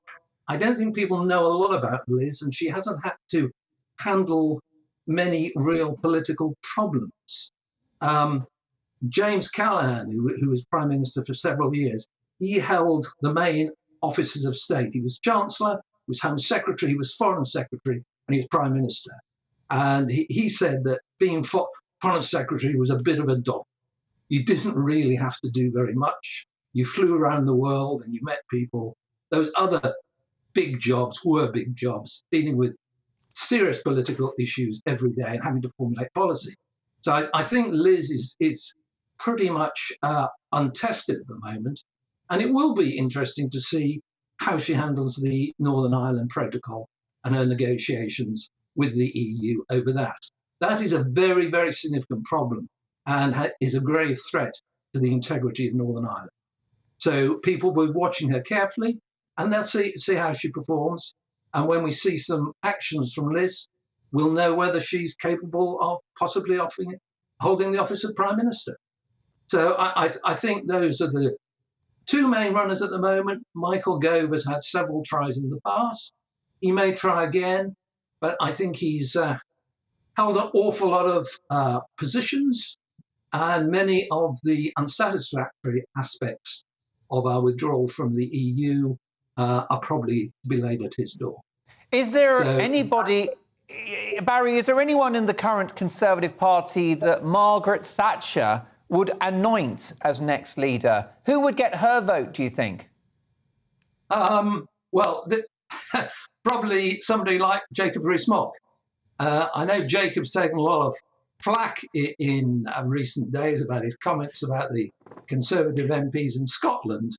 I don't think people know a lot about Liz, and she hasn't had to handle many real political problems. James Callaghan, who was Prime Minister for several years, he held the main offices of state. He was Chancellor, he was Home Secretary, he was Foreign Secretary, and he was Prime Minister. And he said that being Foreign Secretary was a bit of a dog. You didn't really have to do very much. You flew around the world and you met people. Those other big jobs were big jobs, dealing with serious political issues every day and having to formulate policy. So I think Liz is pretty much untested at the moment. And it will be interesting to see how she handles the Northern Ireland Protocol and her negotiations with the EU over that. That is a very, very significant problem and is a grave threat to the integrity of Northern Ireland. So people will be watching her carefully and they'll see how she performs. And when we see some actions from Liz, we'll know whether she's capable of possibly holding the office of Prime Minister. So I think those are the two main runners at the moment. Michael Gove has had several tries in the past. He may try again, but I think he's held an awful lot of positions, and many of the unsatisfactory aspects of our withdrawal from the EU are probably to be laid at his door. Is there anybody, Barry, is there anyone in the current Conservative Party that Margaret Thatcher would anoint as next leader? Who would get her vote, do you think? Well, probably somebody like Jacob Rees-Mogg. I know Jacob's taken a lot of flack in recent days about his comments about the Conservative MPs in Scotland.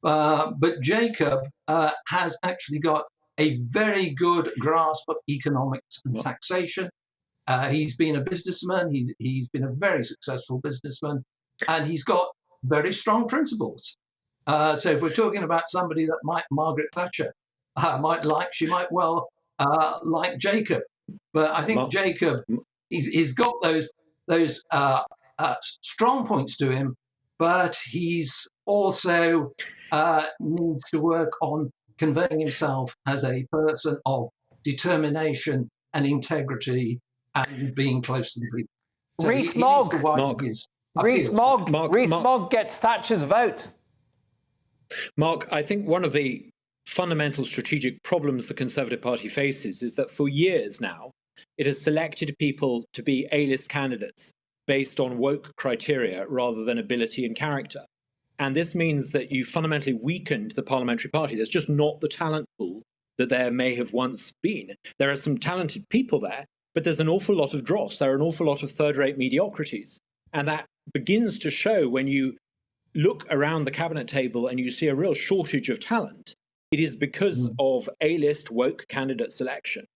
But Jacob has actually got a very good grasp of economics and taxation. He's been a businessman. He's been a very successful businessman, and he's got very strong principles. So if we're talking about somebody that Margaret Thatcher might like, she might well like Jacob. But I think Jacob, he's got those strong points to him, but he's also needs to work on conveying himself as a person of determination and integrity and being close to the people. So Rees Mogg gets Thatcher's vote. Mark, I think one of the fundamental strategic problems the Conservative Party faces is that for years now, it has selected people to be A-list candidates based on woke criteria rather than ability and character. And this means that you fundamentally weakened the parliamentary party. There's just not the talent pool that there may have once been. There are some talented people there, but there's an awful lot of dross. There are an awful lot of third-rate mediocrities. And that begins to show when you look around the cabinet table and you see a real shortage of talent. It is because of A-list woke candidate selection.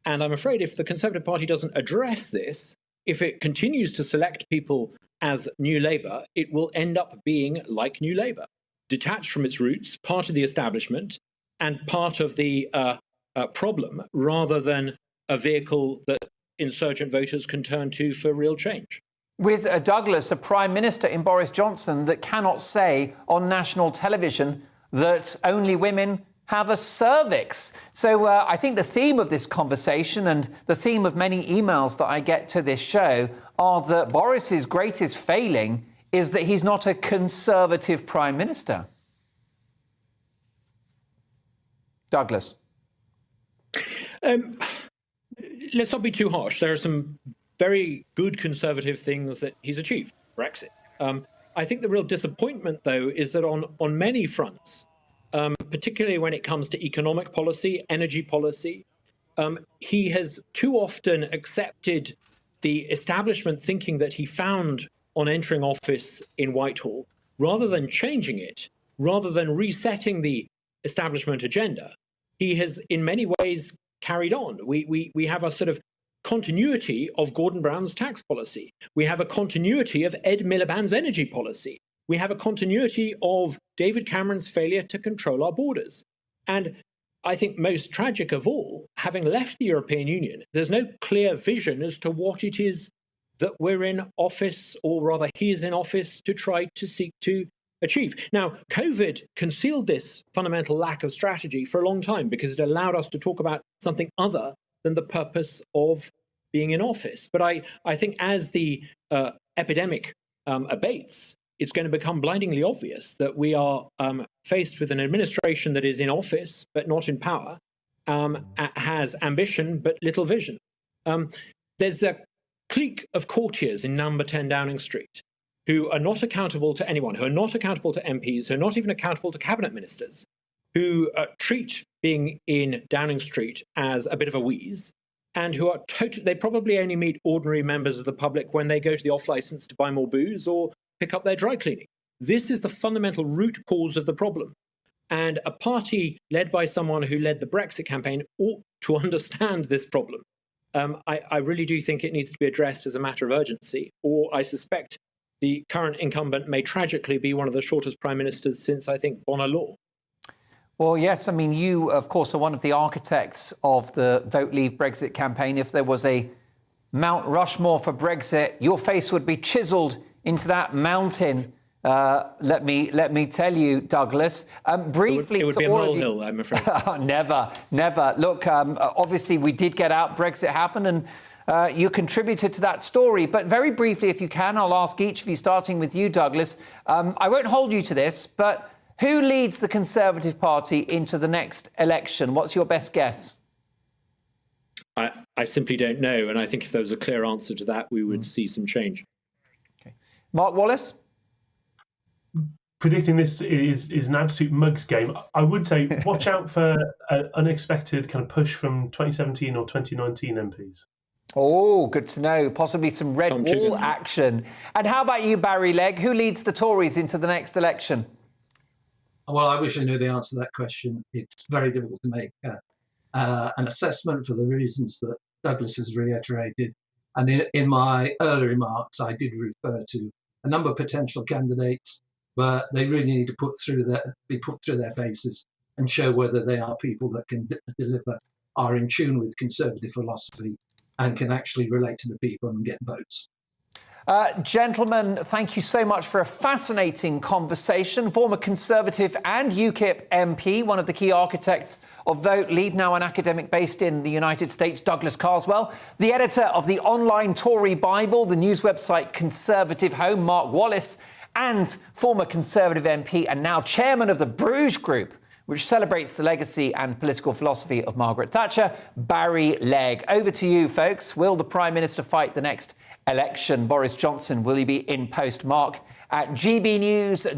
And I'm afraid if the Conservative Party doesn't address this, if it continues to select people as New Labour, it will end up being like New Labour, detached from its roots, part of the establishment, and part of the problem, rather than a vehicle that insurgent voters can turn to for real change. With Douglas, a Prime Minister in Boris Johnson that cannot say on national television that only women have a cervix. So I think the theme of this conversation and the theme of many emails that I get to this show are that Boris's greatest failing is that he's not a Conservative Prime Minister. Douglas. Let's not be too harsh. There are some very good Conservative things that he's achieved. Brexit. I think the real disappointment, though, is that on many fronts, particularly when it comes to economic policy, energy policy, he has too often accepted the establishment thinking that he found on entering office in Whitehall, rather than changing it, rather than resetting the establishment agenda. He has, in many ways, carried on. We have a sort of continuity of Gordon Brown's tax policy. We have a continuity of Ed Miliband's energy policy. We have a continuity of David Cameron's failure to control our borders. And I think most tragic of all, having left the European Union, there's no clear vision as to what it is that we're in office, or rather he is in office, to try to seek to achieve. Now, COVID concealed this fundamental lack of strategy for a long time because it allowed us to talk about something other than the purpose of being in office. But I think as the epidemic abates, it's going to become blindingly obvious that we are faced with an administration that is in office but not in power, has ambition but little vision. There's a clique of courtiers in number 10 Downing Street who are not accountable to anyone, who are not accountable to MPs, who are not even accountable to cabinet ministers, who treat being in Downing Street as a bit of a wheeze, and who are they probably only meet ordinary members of the public when they go to the off-licence to buy more booze or pick up their dry cleaning. This is the fundamental root cause of the problem. And a party led by someone who led the Brexit campaign ought to understand this problem. I really do think it needs to be addressed as a matter of urgency, or I suspect the current incumbent may tragically be one of the shortest prime ministers since, I think, Bonner Law. Well, yes, I mean, you, of course, are one of the architects of the Vote Leave Brexit campaign. If there was a Mount Rushmore for Brexit, your face would be chiselled into that mountain. Let me tell you, Douglas. Briefly, it would be a molehill, I'm afraid. Never. Look, obviously, we did get out. Brexit happened, and you contributed to that story. But very briefly, if you can, I'll ask each of you, starting with you, Douglas. I won't hold you to this, but who leads the Conservative Party into the next election? What's your best guess? I simply don't know. And I think if there was a clear answer to that, we would see some change. Okay. Mark Wallace? Predicting this is an absolute mugs game. I would say watch out for an unexpected kind of push from 2017 or 2019 MPs. Oh, good to know. Possibly some red wall action. And how about you, Barry Legg? Who leads the Tories into the next election? Well, I wish I knew the answer to that question. It's very difficult to make an assessment for the reasons that Douglas has reiterated. And in my early remarks, I did refer to a number of potential candidates, but they really need to be put through their paces and show whether they are people that can deliver, are in tune with conservative philosophy, and can actually relate to the people and get votes. Gentlemen, thank you so much for a fascinating conversation. Former Conservative and UKIP MP, one of the key architects of Vote Leave, now an academic based in the United States, Douglas Carswell. The editor of the online Tory Bible, the news website Conservative Home, Mark Wallace, and former Conservative MP and now chairman of the Bruges Group, which celebrates the legacy and political philosophy of Margaret Thatcher, Barry Legg. Over to you, folks. Will the Prime Minister fight the next election? Boris Johnson, will he be in post? Mark at gbnews.uk.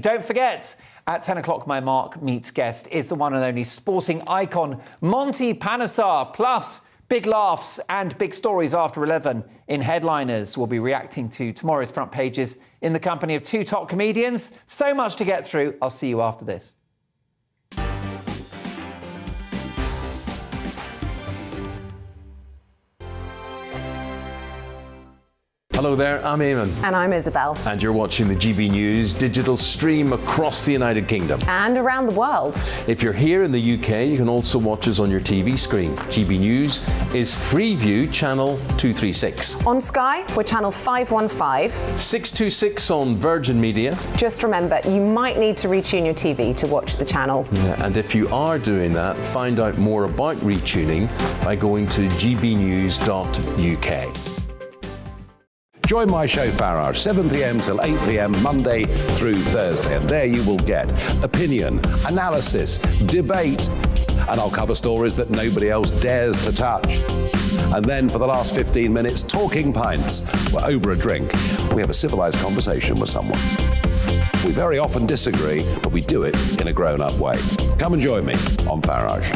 Don't forget, at 10 o'clock, my Mark Meets guest is the one and only sporting icon, Monty Panesar. Plus, big laughs and big stories after 11 in Headliners. We'll be reacting to tomorrow's front pages in the company of two top comedians. So much to get through. I'll see you after this. Hello there, I'm Eamon. And I'm Isabel. And you're watching the GB News digital stream across the United Kingdom. And around the world. If you're here in the UK, you can also watch us on your TV screen. GB News is Freeview channel 236. On Sky, we're channel 515. 626 on Virgin Media. Just remember, you might need to retune your TV to watch the channel. Yeah, and if you are doing that, find out more about retuning by going to gbnews.uk. Join my show Farage, 7 p.m. till 8 p.m. Monday through Thursday. And there you will get opinion, analysis, debate, and I'll cover stories that nobody else dares to touch. And then for the last 15 minutes, talking pints. We're over a drink. We have a civilized conversation with someone. We very often disagree, but we do it in a grown-up way. Come and join me on Farage.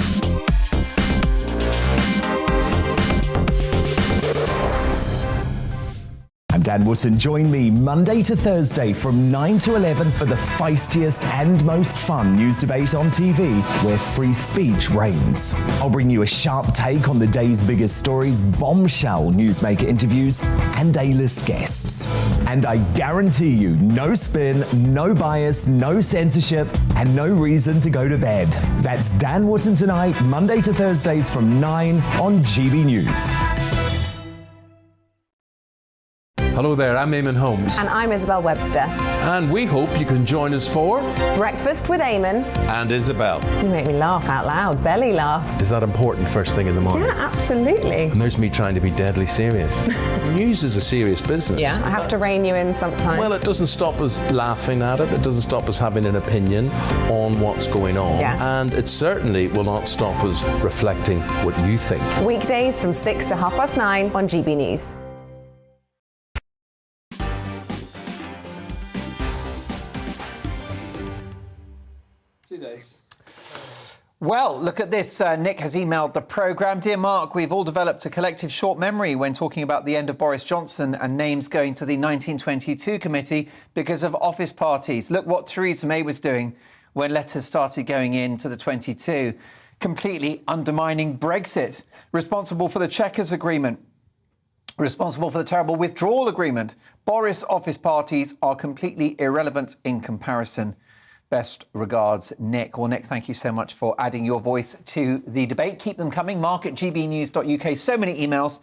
I'm Dan Wootton. Join me Monday to Thursday from 9 to 11 for the feistiest and most fun news debate on TV, where free speech reigns. I'll bring you a sharp take on the day's biggest stories, bombshell newsmaker interviews, and A-list guests. And I guarantee you, no spin, no bias, no censorship, and no reason to go to bed. That's Dan Wootton tonight, Monday to Thursdays from 9 on GB News. Hello there, I'm Eamon Holmes. And I'm Isabel Webster. And we hope you can join us for Breakfast with Eamon. And Isabel. You make me laugh out loud, belly laugh. Is that important first thing in the morning? Yeah, absolutely. And there's me trying to be deadly serious. News is a serious business. Yeah, I have to rein you in sometimes. Well, it doesn't stop us laughing at it. It doesn't stop us having an opinion on what's going on. Yeah. And it certainly will not stop us reflecting what you think. Weekdays from 6 to 9:30 on GB News. 2 days. Well, look at this. Nick has emailed the programme. Dear Mark, we've all developed a collective short memory when talking about the end of Boris Johnson and names going to the 1922 committee because of office parties. Look what Theresa May was doing when letters started going into the 22. Completely undermining Brexit. Responsible for the Chequers agreement. Responsible for the terrible withdrawal agreement. Boris office parties are completely irrelevant in comparison. Best regards, Nick. Well, Nick, thank you so much for adding your voice to the debate. Keep them coming. Mark at gbnews.uk. So many emails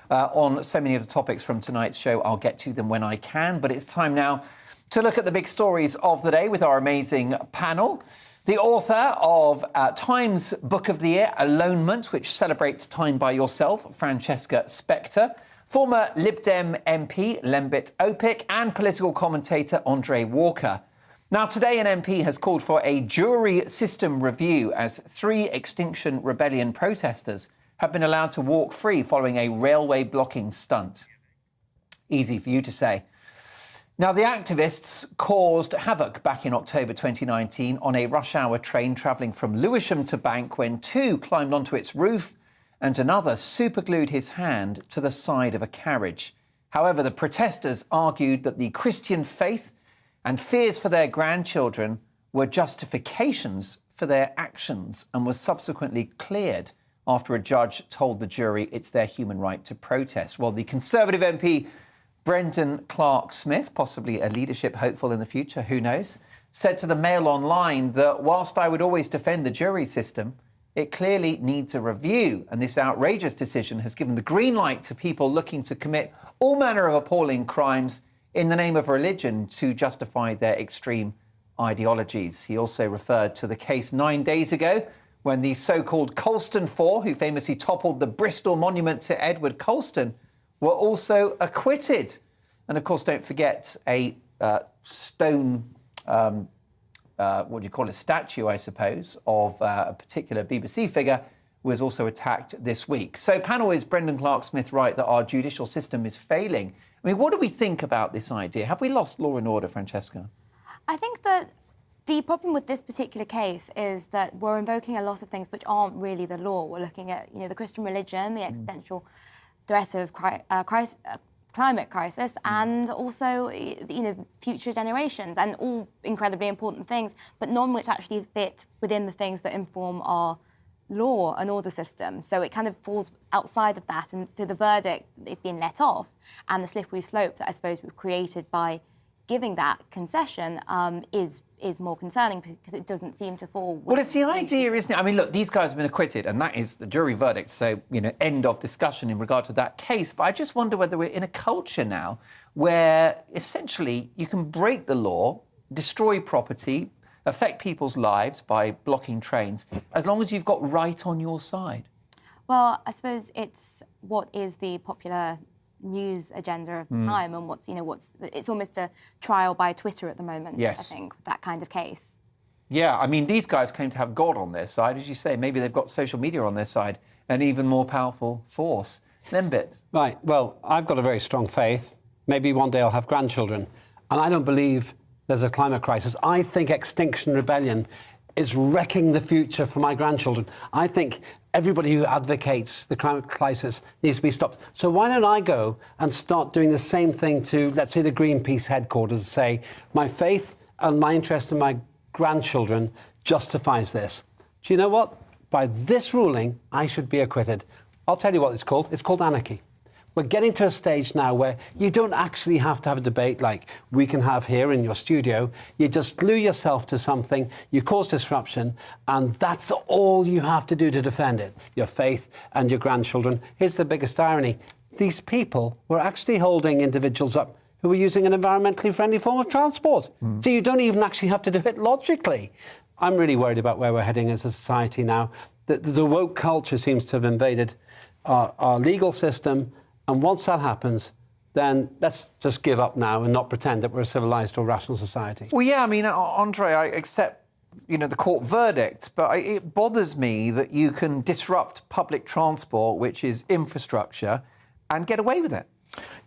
on so many of the topics from tonight's show. I'll get to them when I can. But it's time now to look at the big stories of the day with our amazing panel. The author of Times Book of the Year, Alonement, which celebrates time by yourself, Francesca Spector. Former Lib Dem MP, Lembit Opik, and political commentator Andre Walker. Now, today an MP has called for a jury system review as 3 Extinction Rebellion protesters have been allowed to walk free following a railway blocking stunt. Easy for you to say. Now, the activists caused havoc back in October 2019 on a rush hour train travelling from Lewisham to Bank when 2 climbed onto its roof and another superglued his hand to the side of a carriage. However, the protesters argued that the Christian faith and fears for their grandchildren were justifications for their actions and was subsequently cleared after a judge told the jury it's their human right to protest. Well, the Conservative MP Brendan Clark-Smith, possibly a leadership hopeful in the future, who knows, said to the Mail Online that whilst I would always defend the jury system, it clearly needs a review. And this outrageous decision has given the green light to people looking to commit all manner of appalling crimes in the name of religion to justify their extreme ideologies. He also referred to the case 9 days ago when the so-called Colston Four, who famously toppled the Bristol monument to Edward Colston, were also acquitted. And of course, don't forget a stone, statue, I suppose, of a particular BBC figure was also attacked this week. So, panel, is Brendan Clark-Smith right that our judicial system is failing? I mean, what do we think about this idea? Have we lost law and order, Francesca? I think that the problem with this particular case is that we're invoking a lot of things which aren't really the law. We're looking at, the Christian religion, the existential threat of climate crisis, and also, future generations, and all incredibly important things, but none which actually fit within the things that inform our law and order system. So it kind of falls outside of that, and to the verdict they've been let off, and the slippery slope that I suppose we've created by giving that concession is more concerning because it doesn't seem to fall. Well, it's the idea, isn't it? I mean, look, these guys have been acquitted, and that is the jury verdict. So, end of discussion in regard to that case. But I just wonder whether we're in a culture now where essentially you can break the law, destroy property, affect people's lives by blocking trains, as long as you've got right on your side. Well, I suppose it's what is the popular news agenda of the time, and it's almost a trial by Twitter at the moment. Yes. I think, that kind of case. Yeah, I mean, these guys claim to have God on their side. As you say, maybe they've got social media on their side, an even more powerful force. Them bits. Right, well, I've got a very strong faith. Maybe one day I'll have grandchildren. And I don't believe there's a climate crisis. I think Extinction Rebellion is wrecking the future for my grandchildren. I think everybody who advocates the climate crisis needs to be stopped. So why don't I go and start doing the same thing to, let's say, the Greenpeace headquarters, and say, my faith and my interest in my grandchildren justifies this. Do you know what? By this ruling, I should be acquitted. I'll tell you what it's called. It's called anarchy. We're getting to a stage now where you don't actually have to have a debate like we can have here in your studio. You just glue yourself to something, you cause disruption, and that's all you have to do to defend it, your faith and your grandchildren. Here's the biggest irony. These people were actually holding individuals up who were using an environmentally friendly form of transport. So you don't even actually have to do it logically. I'm really worried about where we're heading as a society now. The woke culture seems to have invaded our legal system. And once that happens, then let's just give up now and not pretend that we're a civilised or rational society. Well, yeah, I mean, Andre, I accept, the court verdict, but it bothers me that you can disrupt public transport, which is infrastructure, and get away with it.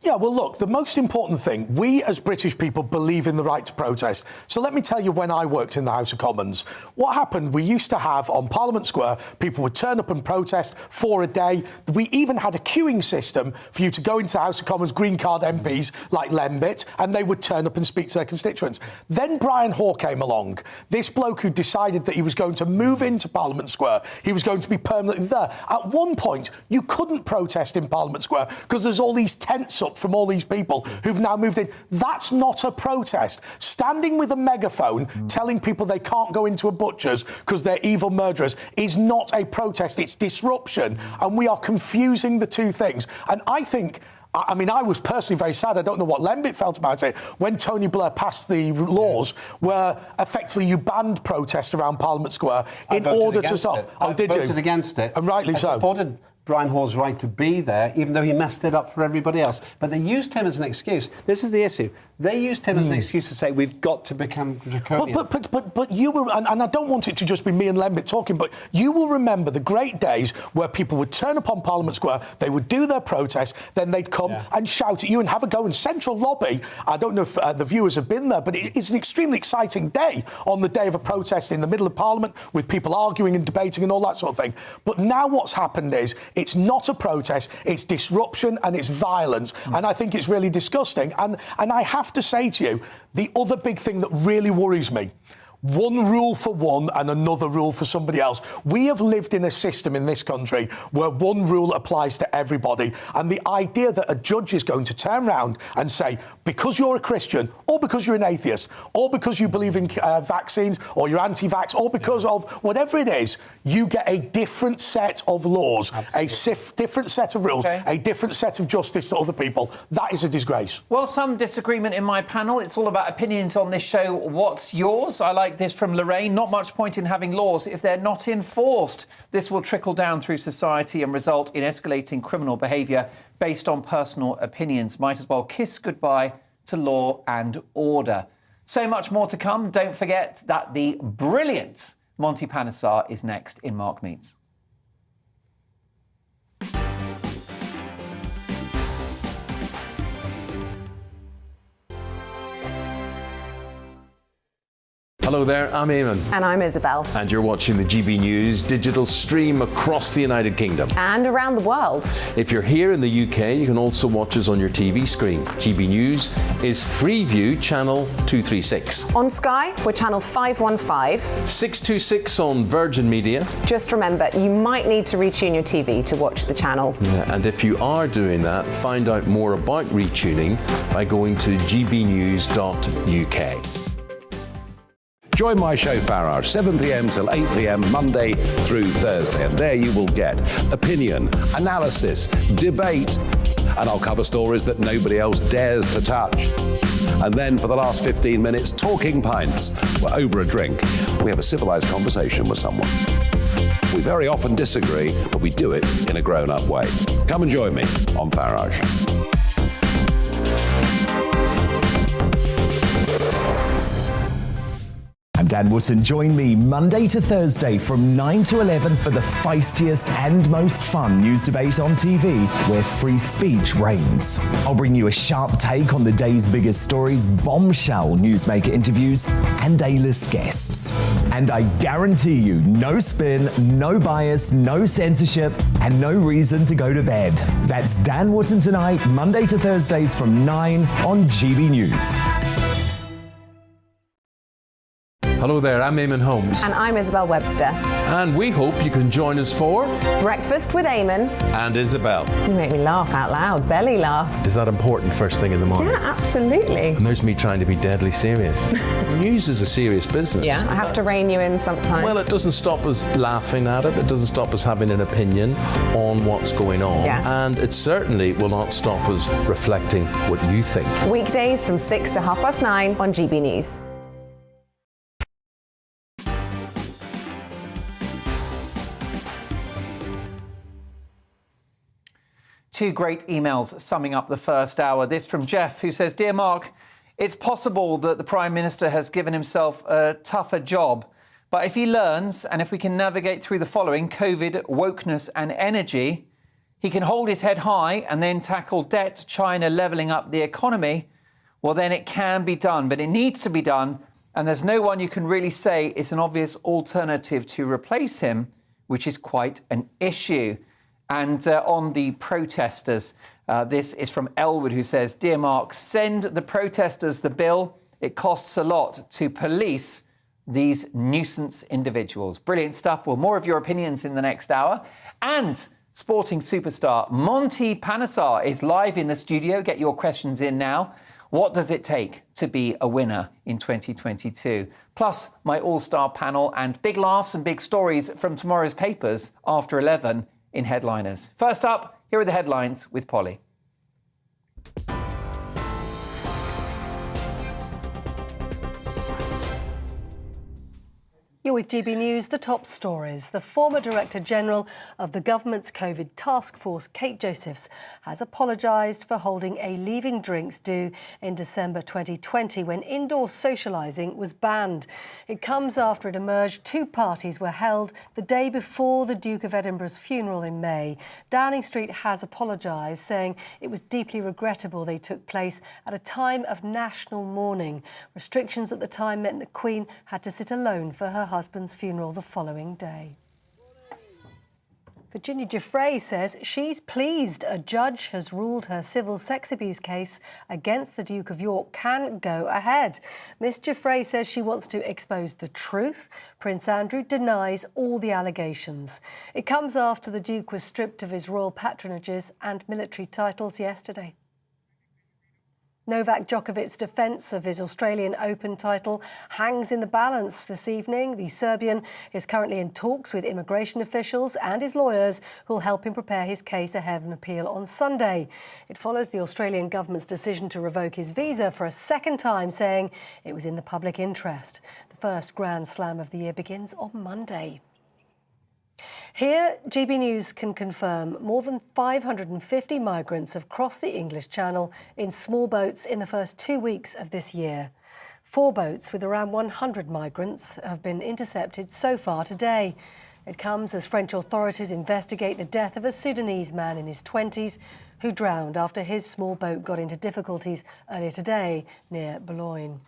Yeah, well, look, the most important thing, we as British people believe in the right to protest. So let me tell you, when I worked in the House of Commons, what happened, we used to have on Parliament Square, people would turn up and protest for a day. We even had a queuing system for you to go into the House of Commons, green card MPs like Lembit, and they would turn up and speak to their constituents. Then Brian Hoare came along, this bloke who decided that he was going to move into Parliament Square. He was going to be permanently there. At one point, you couldn't protest in Parliament Square because there's all these tents up from all these people who've now moved in. That's not a protest. Standing with a megaphone telling people they can't go into a butcher's because they're evil murderers is not a protest. It's disruption. And we are confusing the two things. And I think, I mean, I was personally very sad. I don't know what Lembit felt about it when Tony Blair passed the laws where effectively you banned protest around Parliament Square in order to stop. Oh, did you? I voted against it. And rightly so. I supported Brian Hoare's right to be there, even though he messed it up for everybody else. But they used him as an excuse. This is the issue. They used him as an excuse to say, we've got to become draconian. But you will, and I don't want it to just be me and Lembit talking, but you will remember the great days where people would turn up on Parliament Square, they would do their protest, then they'd come and shout at you and have a go in Central Lobby. I don't know if the viewers have been there, but it's an extremely exciting day on the day of a protest in the middle of Parliament with people arguing and debating and all that sort of thing. But now what's happened is It's not a protest, it's disruption and it's violence. And I think it's really disgusting. And I have to say to you, the other big thing that really worries me, one rule for one and another rule for somebody else. We have lived in a system in this country where one rule applies to everybody. And the idea that a judge is going to turn around and say, because you're a Christian, or because you're an atheist, or because you believe in vaccines, or you're anti-vax, or because of whatever it is, you get a different set of laws, different set of rules, a different set of justice to other people. That is a disgrace. Well, some disagreement in my panel. It's all about opinions on this show. What's yours? I like this from Lorraine. Not much point in having laws if they're not enforced. This will trickle down through society and result in escalating criminal behaviour based on personal opinions. Might as well kiss goodbye to law and order. So much more to come. Don't forget that the brilliant Monty Panesar is next in Mark Meets. Hello there, I'm Eamon. And I'm Isabel. And you're watching the GB News digital stream across the United Kingdom. And around the world. If you're here in the UK, you can also watch us on your TV screen. GB News is Freeview channel 236. On Sky, we're channel 515. 626 on Virgin Media. Just remember, you might need to retune your TV to watch the channel. Yeah, and if you are doing that, find out more about retuning by going to gbnews.uk. Join my show Farage, 7 p.m. till 8 p.m. Monday through Thursday. And there you will get opinion, analysis, debate, and I'll cover stories that nobody else dares to touch. And then for the last 15 minutes, talking pints. We're over a drink. We have a civilised conversation with someone. We very often disagree, but we do it in a grown-up way. Come and join me on Farage. I'm Dan Wootton. Join me Monday to Thursday from 9 to 11 for the feistiest and most fun news debate on TV, where free speech reigns. I'll bring you a sharp take on the day's biggest stories, bombshell newsmaker interviews, and A-list guests. And I guarantee you, no spin, no bias, no censorship, and no reason to go to bed. That's Dan Wootton tonight, Monday to Thursdays from 9 on GB News. Hello there, I'm Eamon Holmes. And I'm Isabel Webster. And we hope you can join us for Breakfast with Eamon and Isabel. You make me laugh out loud, belly laugh. Is that important first thing in the morning? Yeah, absolutely. And there's me trying to be deadly serious. News is a serious business. Yeah, I have to rein you in sometimes. Well, it doesn't stop us laughing at it. It doesn't stop us having an opinion on what's going on. Yeah. And it certainly will not stop us reflecting what you think. Weekdays from 6 to 9:30 on GB News. Two great emails summing up the first hour. This from Jeff, who says, "Dear Mark, it's possible that the Prime Minister has given himself a tougher job. But if he learns, and if we can navigate through the following, COVID, wokeness and energy, he can hold his head high and then tackle debt, China levelling up the economy, well, then it can be done. But it needs to be done, and there's no one you can really say is an obvious alternative to replace him, which is quite an issue." And on the protesters, this is from Elwood, who says, "Dear Mark, send the protesters the bill. It costs a lot to police these nuisance individuals." Brilliant stuff. Well, more of your opinions in the next hour. And sporting superstar Monty Panesar is live in the studio. Get your questions in now. What does it take to be a winner in 2022? Plus, my all-star panel and big laughs and big stories from tomorrow's papers after 11 in Headliners. First up, here are the headlines with Polly. You're with GB News, the top stories. The former Director General of the government's COVID task force, Kate Josephs, has apologised for holding a leaving drinks do in December 2020 when indoor socialising was banned. It comes after it emerged two parties were held the day before the Duke of Edinburgh's funeral in May. Downing Street has apologised, saying it was deeply regrettable they took place at a time of national mourning. Restrictions at the time meant the Queen had to sit alone for her husband's funeral the following day. Virginia Giuffre says she's pleased a judge has ruled her civil sex abuse case against the Duke of York can go ahead. Miss Giuffre says she wants to expose the truth. Prince Andrew denies all the allegations. It comes after the Duke was stripped of his royal patronages and military titles yesterday. Novak Djokovic's defence of his Australian Open title hangs in the balance this evening. The Serbian is currently in talks with immigration officials and his lawyers who will help him prepare his case ahead of an appeal on Sunday. It follows the Australian government's decision to revoke his visa for a second time, saying it was in the public interest. The first Grand Slam of the year begins on Monday. Here, GB News can confirm more than 550 migrants have crossed the English Channel in small boats in the first 2 weeks of this year. 4 boats with around 100 migrants have been intercepted so far today. It comes as French authorities investigate the death of a Sudanese man in his 20s who drowned after his small boat got into difficulties earlier today near Boulogne.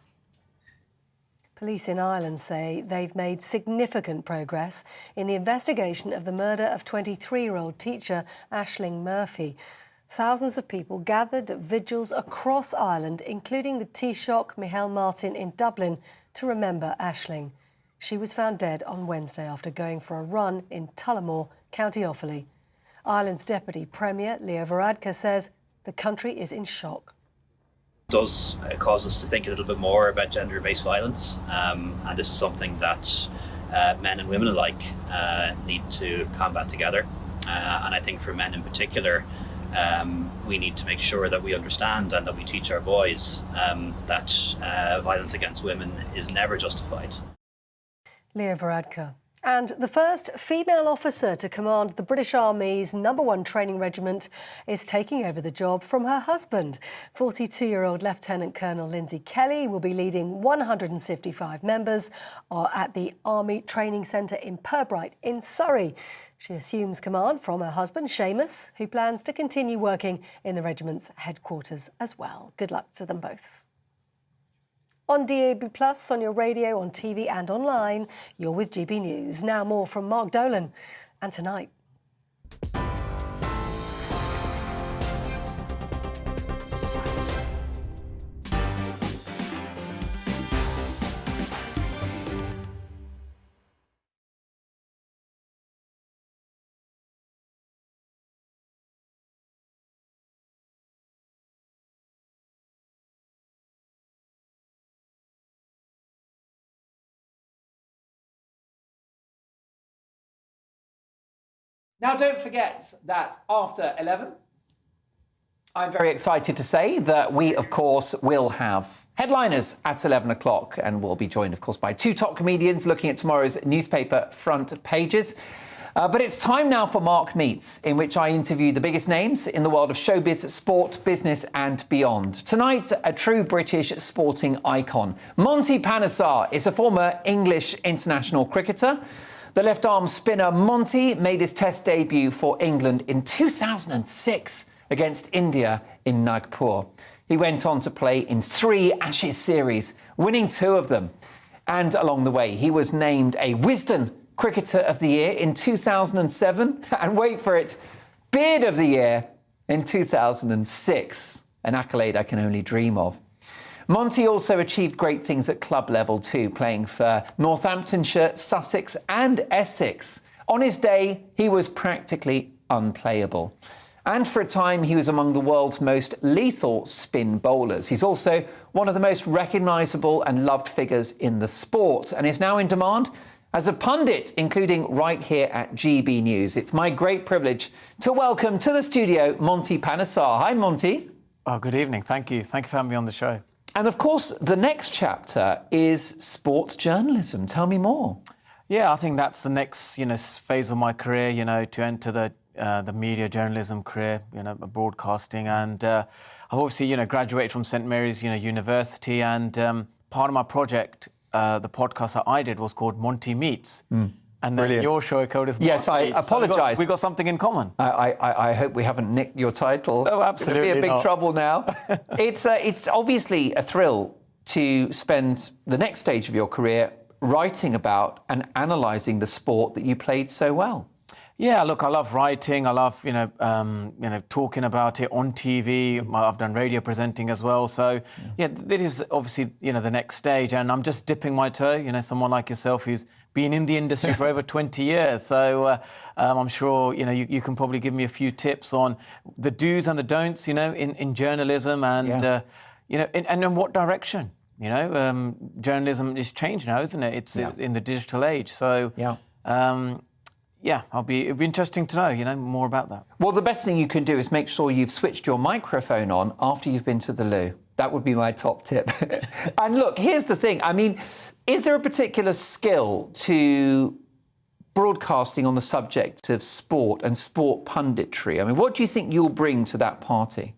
Police in Ireland say they've made significant progress in the investigation of the murder of 23-year-old teacher Aisling Murphy. Thousands of people gathered at vigils across Ireland, including the Taoiseach Micheál Martin in Dublin, to remember Aisling. She was found dead on Wednesday after going for a run in Tullamore, County Offaly. Ireland's Deputy Premier, Leo Varadkar, says the country is in shock. Does cause us to think a little bit more about gender-based violence, and this is something that men and women alike need to combat together. And I think for men in particular, we need to make sure that we understand and that we teach our boys that violence against women is never justified. Leo Varadkar. And the first female officer to command the British Army's #1 training regiment is taking over the job from her husband. 42-year-old Lieutenant Colonel Lindsay Kelly will be leading 155 members at the Army Training Centre in Pirbright in Surrey. She assumes command from her husband, Seamus, who plans to continue working in the regiment's headquarters as well. Good luck to them both. On DAB+, on your radio, on TV and online, you're with GB News. Now more from Mark Dolan and Tonight. Now, don't forget that after 11, I'm very excited to say that we, of course, will have headliners at 11 o'clock, and we'll be joined, of course, by 2 top comedians looking at tomorrow's newspaper front pages. But it's time now for Mark Meets, in which I interview the biggest names in the world of showbiz, sport, business and beyond. Tonight, a true British sporting icon. Monty Panesar is a former English international cricketer. The left-arm spinner Monty made his Test debut for England in 2006 against India in Nagpur. He went on to play in 3 Ashes series, winning 2 of them. And along the way, he was named a Wisden Cricketer of the Year in 2007, and wait for it, Beard of the Year in 2006, an accolade I can only dream of. Monty also achieved great things at club level too, playing for Northamptonshire, Sussex and Essex. On his day, he was practically unplayable. And for a time, he was among the world's most lethal spin bowlers. He's also one of the most recognisable and loved figures in the sport, and is now in demand as a pundit, including right here at GB News. It's my great privilege to welcome to the studio Monty Panesar. Hi, Monty. Oh, good evening. Thank you. Thank you for having me on the show. And of course, the next chapter is sports journalism. Tell me more. Yeah, I think that's the next, phase of my career, to enter the media journalism career, broadcasting. And I've obviously, graduated from St Mary's, University. And part of my project, the podcast that I did was called Monty Meets. And then Brilliant. your show code is Yes, I apologise. So we got something in common. I hope we haven't nicked your title. Oh, absolutely It'll be a big not. trouble now. It's obviously a thrill to spend the next stage of your career writing about and analysing the sport that you played so well. Yeah, look, I love writing. I love, talking about it on TV. I've done radio presenting as well. So, this is obviously, the next stage. And I'm just dipping my toe, someone like yourself who's been in the industry for over 20 years. So I'm sure, you can probably give me a few tips on the do's and the don'ts, in journalism and, and in what direction. Journalism is changed now, isn't it? It's in the digital age. So, it'd be interesting to know, more about that. Well, the best thing you can do is make sure you've switched your microphone on after you've been to the loo. That would be my top tip. And look, here's the thing. I mean, is there a particular skill to broadcasting on the subject of sport and sport punditry? I mean, what do you think you'll bring to that party?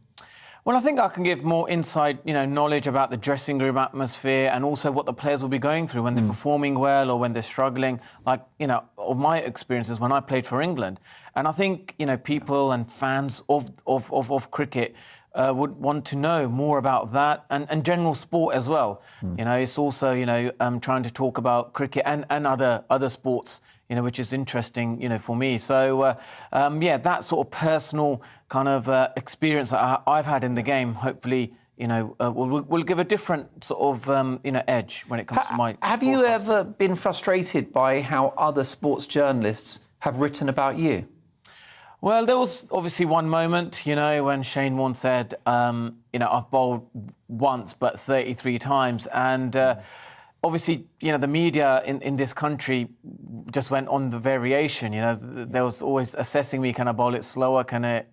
Well, I think I can give more inside, knowledge about the dressing room atmosphere and also what the players will be going through when they're performing well or when they're struggling. Like, of my experiences when I played for England. And I think, people and fans of cricket would want to know more about that and general sport as well. It's also, trying to talk about cricket and other sports, which is interesting, for me. So, that sort of personal kind of experience that I've had in the game, hopefully, will give a different sort of, edge when it comes to my... Have you ever been frustrated by how other sports journalists have written about you? Well, there was obviously one moment, when Shane Warne said, I've bowled once but 33 times. And obviously, the media in this country just went on the variation. There was always assessing me, can I bowl it slower, can I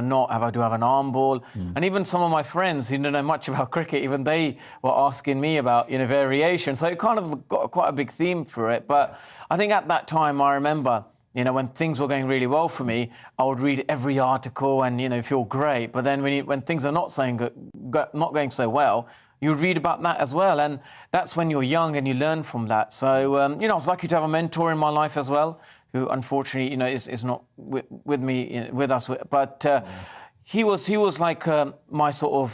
not, do I have an arm ball? And even some of my friends who don't know much about cricket, even they were asking me about, variation. So it kind of got quite a big theme for it. But I think at that time, I remember... when things were going really well for me, I would read every article and, feel great. But then when things are not going so well, you would read about that as well. And that's when you're young and you learn from that. So, I was lucky to have a mentor in my life as well, who unfortunately, is not with me, with us. But he was like my sort of,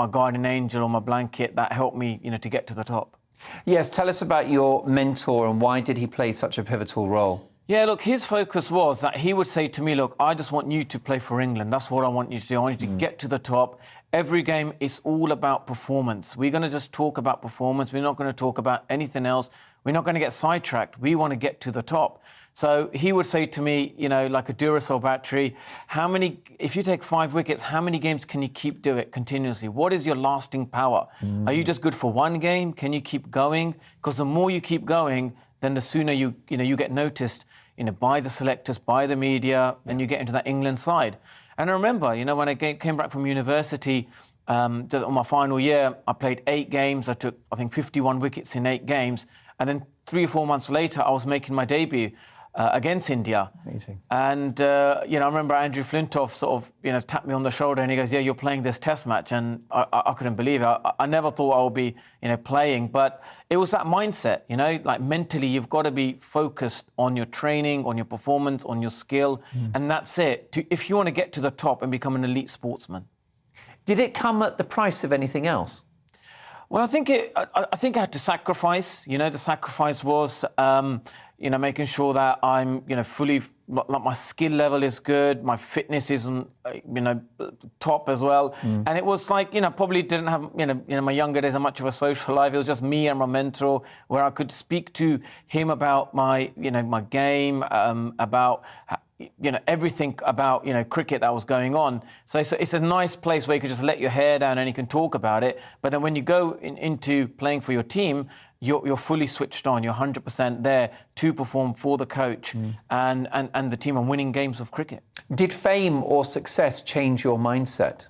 my guardian angel or my blanket that helped me, to get to the top. Yes, tell us about your mentor and why did he play such a pivotal role? Yeah, look, his focus was that he would say to me, look, I just want you to play for England. That's what I want you to do. I want you to get to the top. Every game is all about performance. We're going to just talk about performance. We're not going to talk about anything else. We're not going to get sidetracked. We want to get to the top. So he would say to me, like a Duracell battery, if you take 5 wickets, how many games can you keep doing it continuously? What is your lasting power? Are you just good for one game? Can you keep going? Because the more you keep going, then the sooner you get noticed, by the selectors, by the media, and you get into that England side. And I remember, when I came back from university, on my final year, I played 8 games. I took, I think, 51 wickets in 8 games. And then 3 or 4 months later, I was making my debut against India. Amazing. And, I remember Andrew Flintoff sort of, tapped me on the shoulder and he goes, yeah, you're playing this test match. And I couldn't believe it. I never thought I would be, playing. But it was that mindset, like mentally, you've got to be focused on your training, on your performance, on your skill. And that's it. If you want to get to the top and become an elite sportsman. Did it come at the price of anything else? Well, I think I had to sacrifice. The sacrifice was, making sure that I'm, fully, like my skill level is good, my fitness isn't, top as well. And it was like, probably didn't have, my younger days, much of a social life. It was just me and my mentor, where I could speak to him about my, my game, about everything about, cricket that was going on. So it's a nice place where you can just let your hair down and you can talk about it. But then when you go into playing for your team, you're fully switched on. You're 100% there to perform for the coach and the team and winning games of cricket. Did fame or success change your mindset?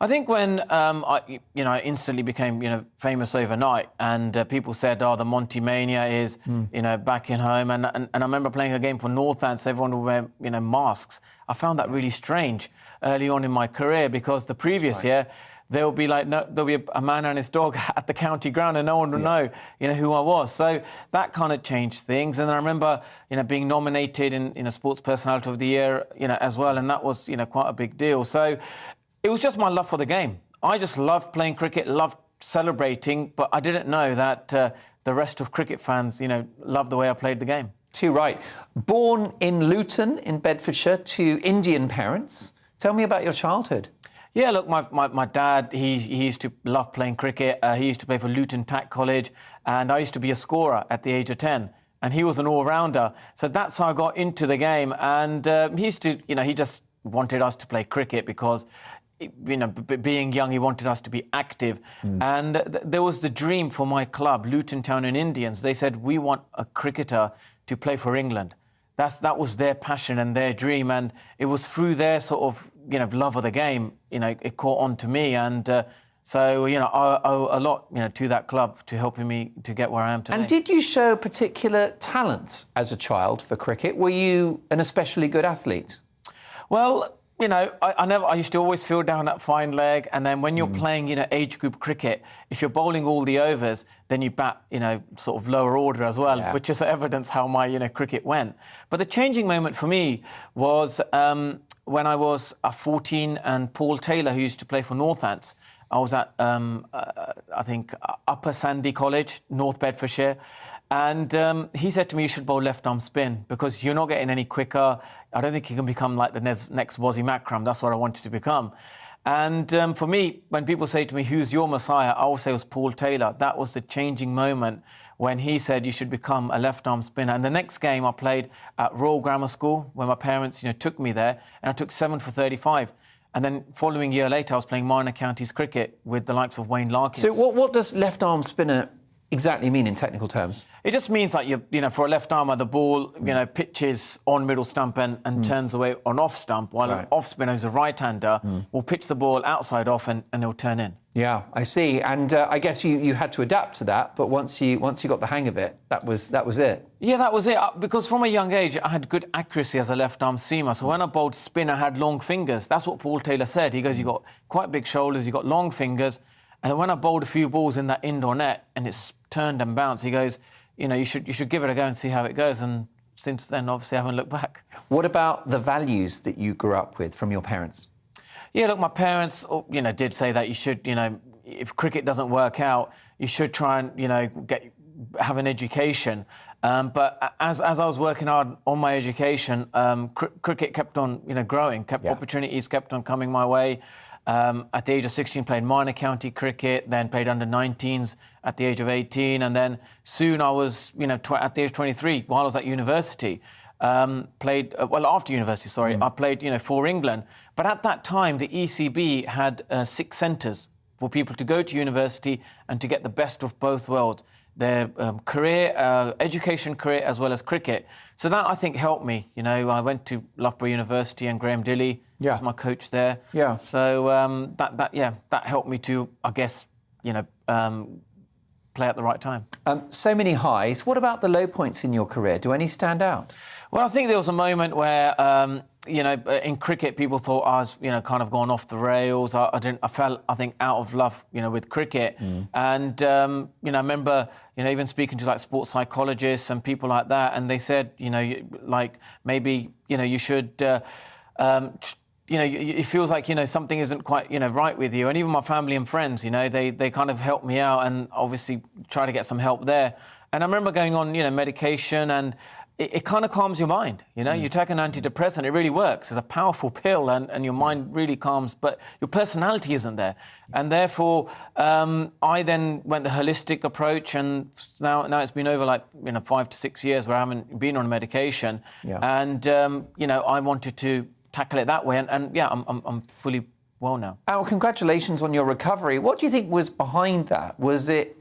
I think when I instantly became famous overnight, and people said, "Oh, the Monty mania is back in home," and I remember playing a game for Northants, so everyone would wear masks. I found that really strange early on in my career, because the previous year there'll be a man and his dog at the county ground, and no one would know who I was. So that kind of changed things. And I remember being nominated in a Sports Personality of the Year as well, and that was quite a big deal. So it was just my love for the game. I just loved playing cricket, loved celebrating, but I didn't know that the rest of cricket fans, loved the way I played the game. Too right. Born in Luton in Bedfordshire to Indian parents. Tell me about your childhood. Yeah, look, my dad, he used to love playing cricket. He used to play for Luton Tack College, and I used to be a scorer at the age of 10. And he was an all-rounder. So that's how I got into the game. And he used to, he just wanted us to play cricket because, being young, he wanted us to be active. And there was the dream for my club, Luton Town and Indians. They said, we want a cricketer to play for England. That was their passion and their dream, and it was through their sort of love of the game, it caught on to me, and so I owe a lot to that club to helping me to get where I am today. And did you show particular talents as a child for cricket? Were you an especially good athlete? Well, I used to always feel down that fine leg, and then when you're playing, age group cricket, if you're bowling all the overs, then you bat, sort of lower order as well, which is evidence how my, cricket went. But the changing moment for me was when I was 14, and Paul Taylor, who used to play for Northants, I was at, I think, Upper Sandy College, North Bedfordshire, and he said to me, you should bowl left-arm spin because you're not getting any quicker. I don't think you can become like the next Wazzy Makram. That's what I wanted to become. And for me, when people say to me, who's your messiah, I always say it was Paul Taylor. That was the changing moment when he said you should become a left-arm spinner. And the next game I played at Royal Grammar School, where my parents took me there, and I took 7 for 35. And then following year later, I was playing minor counties cricket with the likes of Wayne Larkins. So what does left-arm spinner exactly mean in technical terms? It just means like, for a left-armer, the ball, pitches on middle stump and turns away on off stump, while an off-spinner who's a right-hander will pitch the ball outside off and it'll turn in. Yeah, I see. And I guess you had to adapt to that, but once you got the hang of it, that was it. Yeah, that was it. Because from a young age, I had good accuracy as a left-arm seamer. So when I bowled spin, I had long fingers. That's what Paul Taylor said. He goes, you've got quite big shoulders, you've got long fingers. And when I bowled a few balls in that indoor net and it's turned and bounced, he goes, you should give it a go and see how it goes. And since then, obviously, I haven't looked back. What about the values that you grew up with from your parents? Yeah, look, my parents, did say that you should, if cricket doesn't work out, you should try and, have an education. But as I was working hard on my education, cricket kept on, growing, opportunities kept on coming my way. At the age of 16, played minor county cricket, then played under 19s at the age of 18, and then soon I was, at the age of 23, while I was at university, after university, I played, for England. But at that time, the ECB had 6 centres for people to go to university and to get the best of both worlds, their education career as well as cricket. So that, I think, helped me. I went to Loughborough University and Graham Dilley was my coach there. Yeah. So that helped me to, I guess, play at the right time. So many highs. What about the low points in your career? Do any stand out? Well, I think there was a moment where, in cricket, people thought I was, kind of gone off the rails. I fell, I think, out of love, with cricket. And, I remember, even speaking to, like, sports psychologists and people like that, and they said, maybe, you should... it feels like, something isn't quite, right with you. And even my family and friends, they kind of helped me out and obviously try to get some help there. And I remember going on, medication, and it kind of calms your mind. You take an antidepressant, it really works. It's a powerful pill, and your mind really calms, but your personality isn't there. And therefore, I then went the holistic approach, and now it's been over 5 to 6 years where I haven't been on medication. Yeah. And, I wanted to tackle it that way, and I'm fully well now. Well, congratulations on your recovery. What do you think was behind that? Was it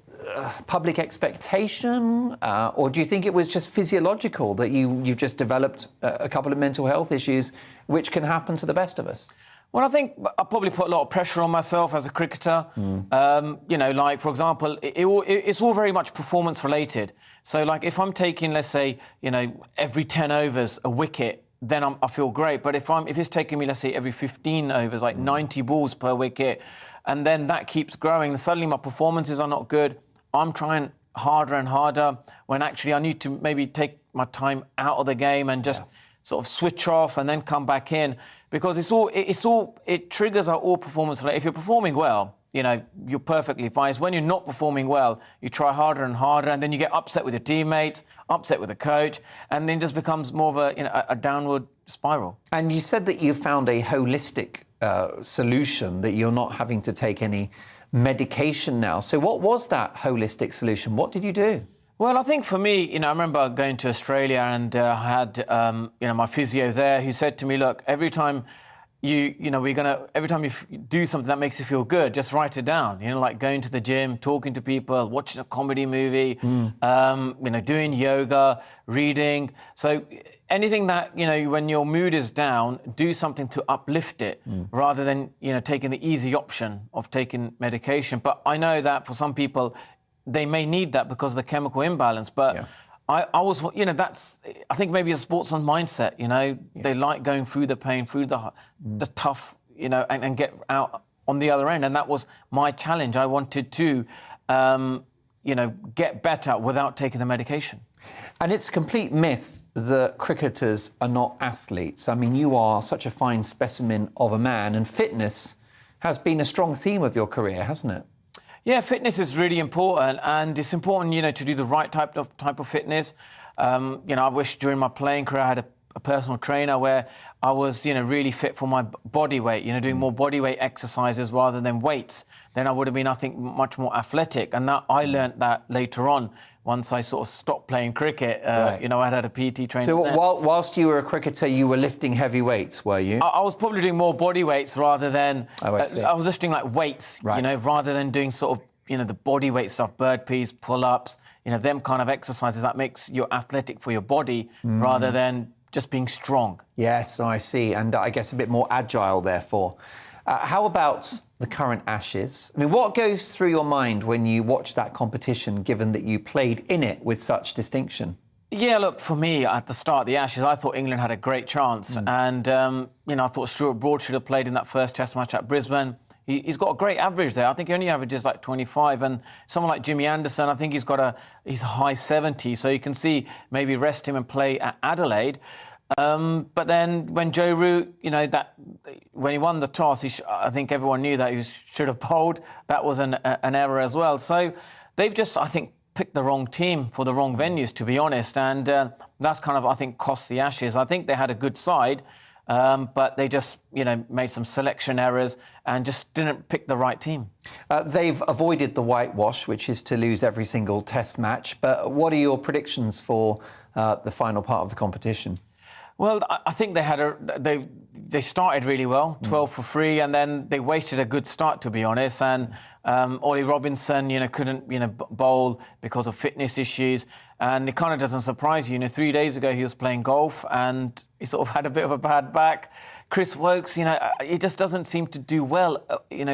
public expectation, or do you think it was just physiological that you just developed a couple of mental health issues, which can happen to the best of us? Well, I think I probably put a lot of pressure on myself as a cricketer. For example, it's all very much performance related. So, if I'm taking, let's say, every 10 overs a wicket, then I feel great. But if it's taking me, let's say, every 15 overs, 90 balls per wicket, and then that keeps growing, and suddenly my performances are not good, I'm trying harder and harder, when actually I need to maybe take my time out of the game and just sort of switch off and then come back in, because it triggers our all performance. If you're performing well, you're perfectly fine. It's when you're not performing well, you try harder and harder, and then you get upset with your teammates, upset with the coach, and then it just becomes more of a downward spiral. And you said that you found a holistic solution, that you're not having to take any medication now. So what was that holistic solution? What did you do? Well, I think for me, I remember going to Australia and I had, my physio there who said to me, look, every time every time you do something that makes you feel good, just write it down. Like going to the gym, talking to people, watching a comedy movie, doing yoga, reading. So anything that, when your mood is down, do something to uplift it rather than, taking the easy option of taking medication. But I know that for some people, they may need that because of the chemical imbalance. But I was, I think maybe a sportsman mindset, they like going through the pain, through the tough, and get out on the other end. And that was my challenge. I wanted to, get better without taking the medication. And it's a complete myth that cricketers are not athletes. I mean, you are such a fine specimen of a man, and fitness has been a strong theme of your career, hasn't it? Yeah, fitness is really important, and it's important, to do the right type of fitness. I wish during my playing career I had a personal trainer where I was, really fit for my body weight, doing more body weight exercises rather than weights. Then I would have been, I think, much more athletic. And that I learnt that later on once I sort of stopped playing cricket. I had a PT trainer. So whilst you were a cricketer, you were lifting heavy weights, were you? I was probably doing more body weights rather than... Oh, I see. I was lifting like weights, rather than doing sort of, the body weight stuff, burpees, pull-ups, them kind of exercises that makes you athletic for your body rather than just being strong. Yes, I see. And I guess a bit more agile, therefore. How about the current Ashes? I mean, what goes through your mind when you watch that competition, given that you played in it with such distinction? Yeah, look, for me, at the start of the Ashes, I thought England had a great chance. And, I thought Stuart Broad should have played in that first Test match at Brisbane. He's got a great average there. I think he only averages like 25. And someone like Jimmy Anderson, I think he's a high 70. So you can see maybe rest him and play at Adelaide. But then when Joe Root, when he won the toss, I think everyone knew that he should have bowled. That was an error as well. So they've just, I think, picked the wrong team for the wrong venues, to be honest. And that's kind of, I think, cost the Ashes. I think they had a good side, but they just, made some selection errors and just didn't pick the right team. They've avoided the whitewash, which is to lose every single Test match. But what are your predictions for the final part of the competition? Well, I think they started really well, 12 for 3, and then they wasted a good start, to be honest. And Ollie Robinson, couldn't, bowl because of fitness issues. And it kind of doesn't surprise you. 3 days ago he was playing golf and he sort of had a bit of a bad back. Chris Woakes, he just doesn't seem to do well,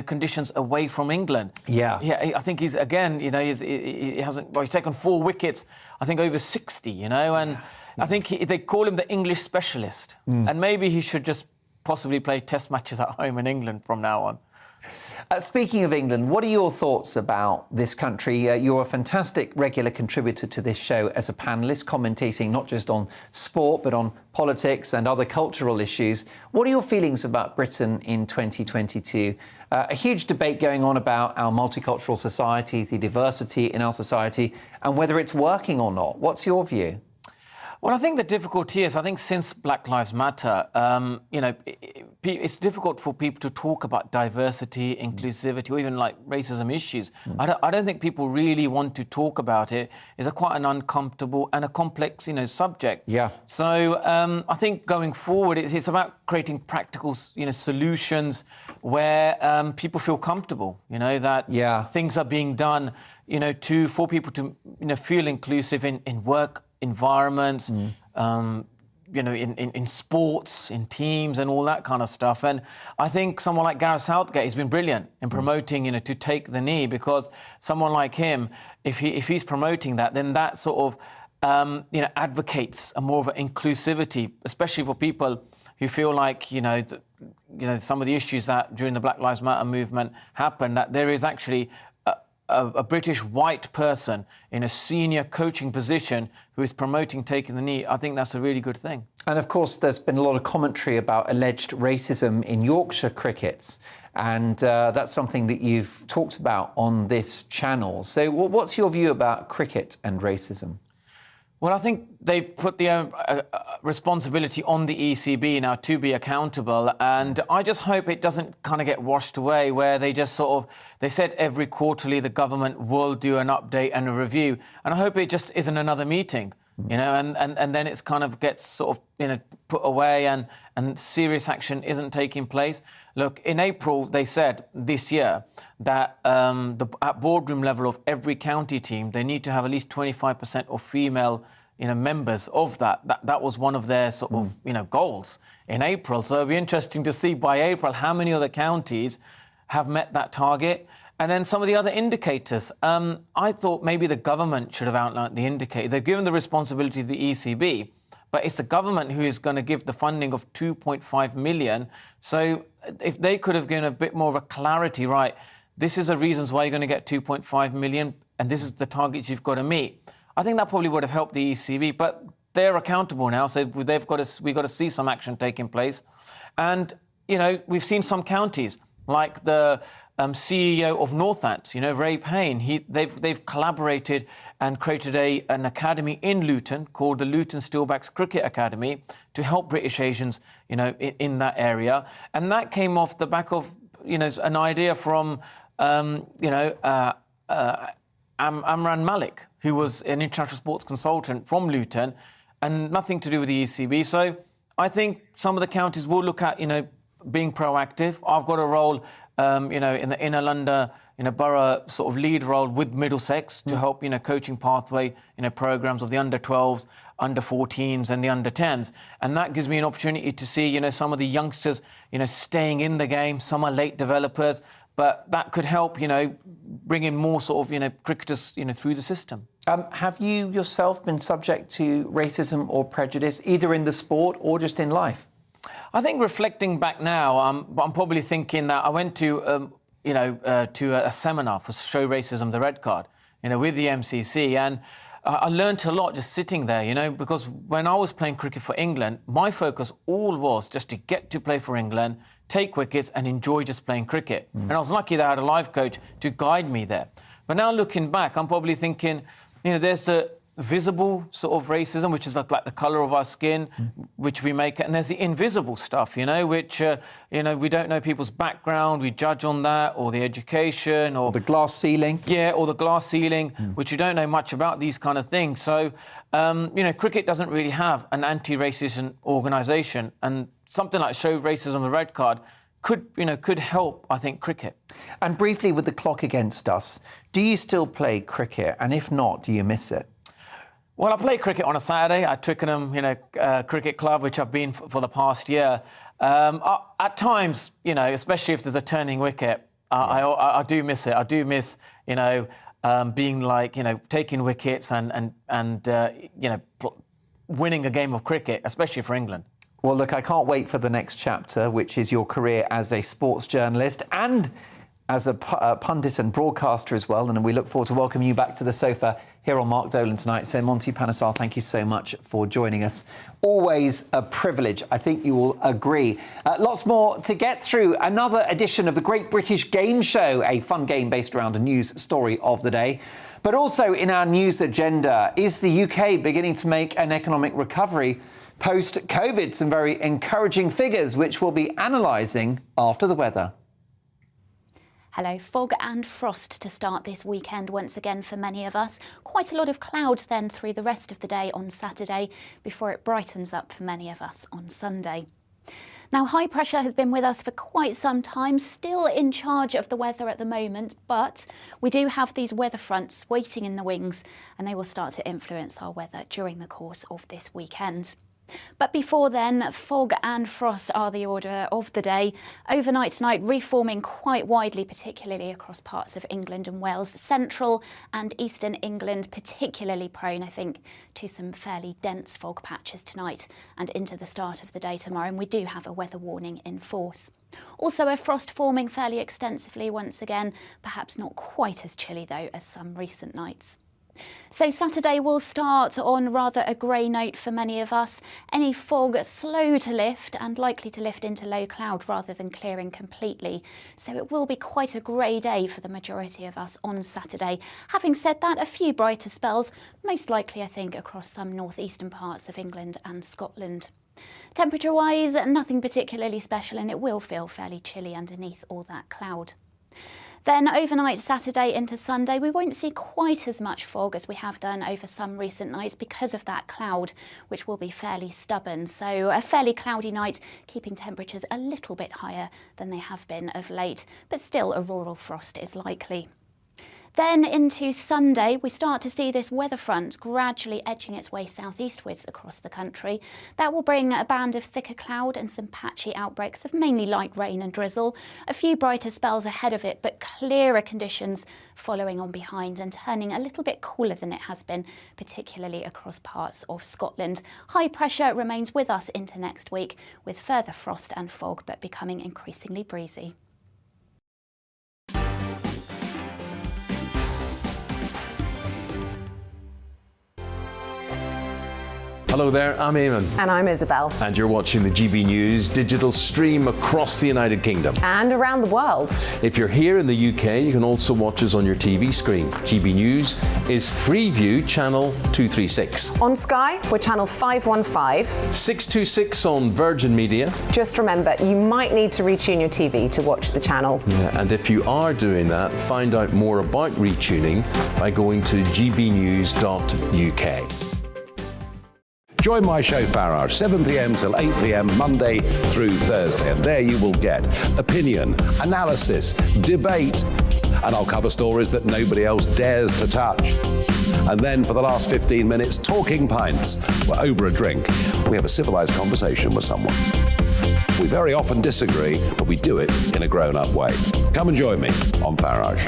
conditions away from England. Yeah. Yeah, I think he's, again, he's taken 4 wickets, I think over 60, and I think they call him the English specialist. And maybe he should just possibly play Test matches at home in England from now on. Speaking of England, what are your thoughts about this country? You're a fantastic regular contributor to this show as a panellist, commentating not just on sport, but on politics and other cultural issues. What are your feelings about Britain in 2022? A huge debate going on about our multicultural society, the diversity in our society, and whether it's working or not. What's your view? Well, I think the difficulty is, I think since Black Lives Matter, it's difficult for people to talk about diversity, inclusivity, or even like racism issues. I don't think people really want to talk about it. It's quite an uncomfortable and a complex, subject. Yeah. So I think going forward, it's about creating practical, solutions where people feel comfortable. That things are being done, for people to, feel inclusive in work environments, in sports, in teams and all that kind of stuff. And I think someone like Gareth Southgate has been brilliant in promoting, to take the knee, because someone like him, if he's promoting that, then that sort of, advocates a more of an inclusivity, especially for people who feel like, some of the issues that during the Black Lives Matter movement happened, that there is actually a British white person in a senior coaching position who is promoting taking the knee, I think that's a really good thing. And of course, there's been a lot of commentary about alleged racism in Yorkshire cricket. And that's something that you've talked about on this channel. So what's your view about cricket and racism? Well, I think they've put the responsibility on the ECB now to be accountable, and I just hope it doesn't kind of get washed away where they just sort of, they said every quarterly the government will do an update and a review, and I hope it just isn't another meeting, you know, and then it's kind of gets sort of, you know, put away and serious action isn't taking place. Look, in April, they said this year that at boardroom level of every county team, they need to have at least 25% of female, you know, members of that. That was one of their sort of, you know, goals in April. So it'll be interesting to see by April how many other counties have met that target. And then some of the other indicators. I thought maybe the government should have outlined the indicators. They've given the responsibility to the ECB, but it's the government who is going to give the funding of 2.5 million. So if they could have given a bit more of a clarity, right, this is the reasons why you're going to get 2.5 million and this is the targets you've got to meet. I think that probably would have helped the ECB, but they're accountable now, so we've got to see some action taking place. And, you know, we've seen some counties, like the CEO of Northants, you know, Ray Payne, they've collaborated and created an academy in Luton called the Luton Steelbacks Cricket Academy to help British Asians, you know, in that area. And that came off the back of, you know, an idea from, you know, Amran Malik, who was an international sports consultant from Luton, and nothing to do with the ECB. So I think some of the counties will look at, you know, being proactive. I've got a role, you know, in the Inner London, you know, borough sort of lead role with Middlesex to help, you know, coaching pathway, you know, programmes of the under-12s, under-14s and the under-10s. And that gives me an opportunity to see, you know, some of the youngsters, you know, staying in the game. Some are late developers, but that could help, you know, bring in more sort of, you know, cricketers, you know, through the system. Have you yourself been subject to racism or prejudice, either in the sport or just in life? I think reflecting back now, I'm probably thinking that I went to, you know, to a seminar for Show Racism, the Red Card, you know, with the MCC, and I learnt a lot just sitting there, you know, because when I was playing cricket for England, my focus all was just to get to play for England, take wickets and enjoy just playing cricket. And I was lucky that I had a life coach to guide me there. But now looking back, I'm probably thinking, you know, there's the visible sort of racism, which is like the colour of our skin, which we make, and there's the invisible stuff, you know, which, you know, we don't know people's background, we judge on that, or the education, or the glass ceiling. Yeah, or the glass ceiling, which you don't know much about these kind of things. So, you know, cricket doesn't really have an anti-racism organisation, and something like Show Racism, the Red Card, could help, I think, cricket. And briefly, with the clock against us, do you still play cricket? And if not, do you miss it? Well, I play cricket on a Saturday at Twickenham, you know, cricket club, which I've been for the past year. At times, you know, especially if there's a turning wicket, I do miss it. I do miss, you know, being like, you know, taking wickets and you know, winning a game of cricket, especially for England. Well, look, I can't wait for the next chapter, which is your career as a sports journalist and as a pundit and broadcaster as well. And we look forward to welcoming you back to the sofa here on Mark Dolan tonight. So, Monty Panesar, thank you so much for joining us. Always a privilege. I think you will agree. Lots more to get through. Another edition of the Great British Game Show, a fun game based around a news story of the day. But also in our news agenda, is the UK beginning to make an economic recovery post-COVID? Some very encouraging figures, which we'll be analysing after the weather. Hello, fog and frost to start this weekend once again for many of us. Quite a lot of clouds then through the rest of the day on Saturday before it brightens up for many of us on Sunday. Now, high pressure has been with us for quite some time, still in charge of the weather at the moment, but we do have these weather fronts waiting in the wings and they will start to influence our weather during the course of this weekend. But before then, fog and frost are the order of the day. Overnight tonight, reforming quite widely, particularly across parts of England and Wales. Central and eastern England particularly prone, I think, to some fairly dense fog patches tonight and into the start of the day tomorrow. And we do have a weather warning in force. Also a frost forming fairly extensively once again, perhaps not quite as chilly though as some recent nights. So Saturday will start on rather a grey note for many of us. Any fog slow to lift and likely to lift into low cloud rather than clearing completely. So it will be quite a grey day for the majority of us on Saturday. Having said that, a few brighter spells, most likely I think across some northeastern parts of England and Scotland. Temperature-wise, nothing particularly special and it will feel fairly chilly underneath all that cloud. Then overnight Saturday into Sunday, we won't see quite as much fog as we have done over some recent nights because of that cloud, which will be fairly stubborn. So a fairly cloudy night, keeping temperatures a little bit higher than they have been of late, but still a rural frost is likely. Then into Sunday, we start to see this weather front gradually edging its way southeastwards across the country. That will bring a band of thicker cloud and some patchy outbreaks of mainly light rain and drizzle. A few brighter spells ahead of it, but clearer conditions following on behind and turning a little bit cooler than it has been, particularly across parts of Scotland. High pressure remains with us into next week, with further frost and fog, but becoming increasingly breezy. Hello there, I'm Eamon. And I'm Isabel. And you're watching the GB News digital stream across the United Kingdom. And around the world. If you're here in the UK, you can also watch us on your TV screen. GB News is Freeview channel 236. On Sky, we're channel 515. 626 on Virgin Media. Just remember, you might need to retune your TV to watch the channel. Yeah, and if you are doing that, find out more about retuning by going to gbnews.uk. Join my show Farrar, 7 p.m. till 8 p.m. Monday through Thursday. And there you will get opinion, analysis, debate, and I'll cover stories that nobody else dares to touch. And then for the last 15 minutes, talking pints. We're over a drink. We have a civilised conversation with someone. We very often disagree, but we do it in a grown-up way. Come and join me on Farage.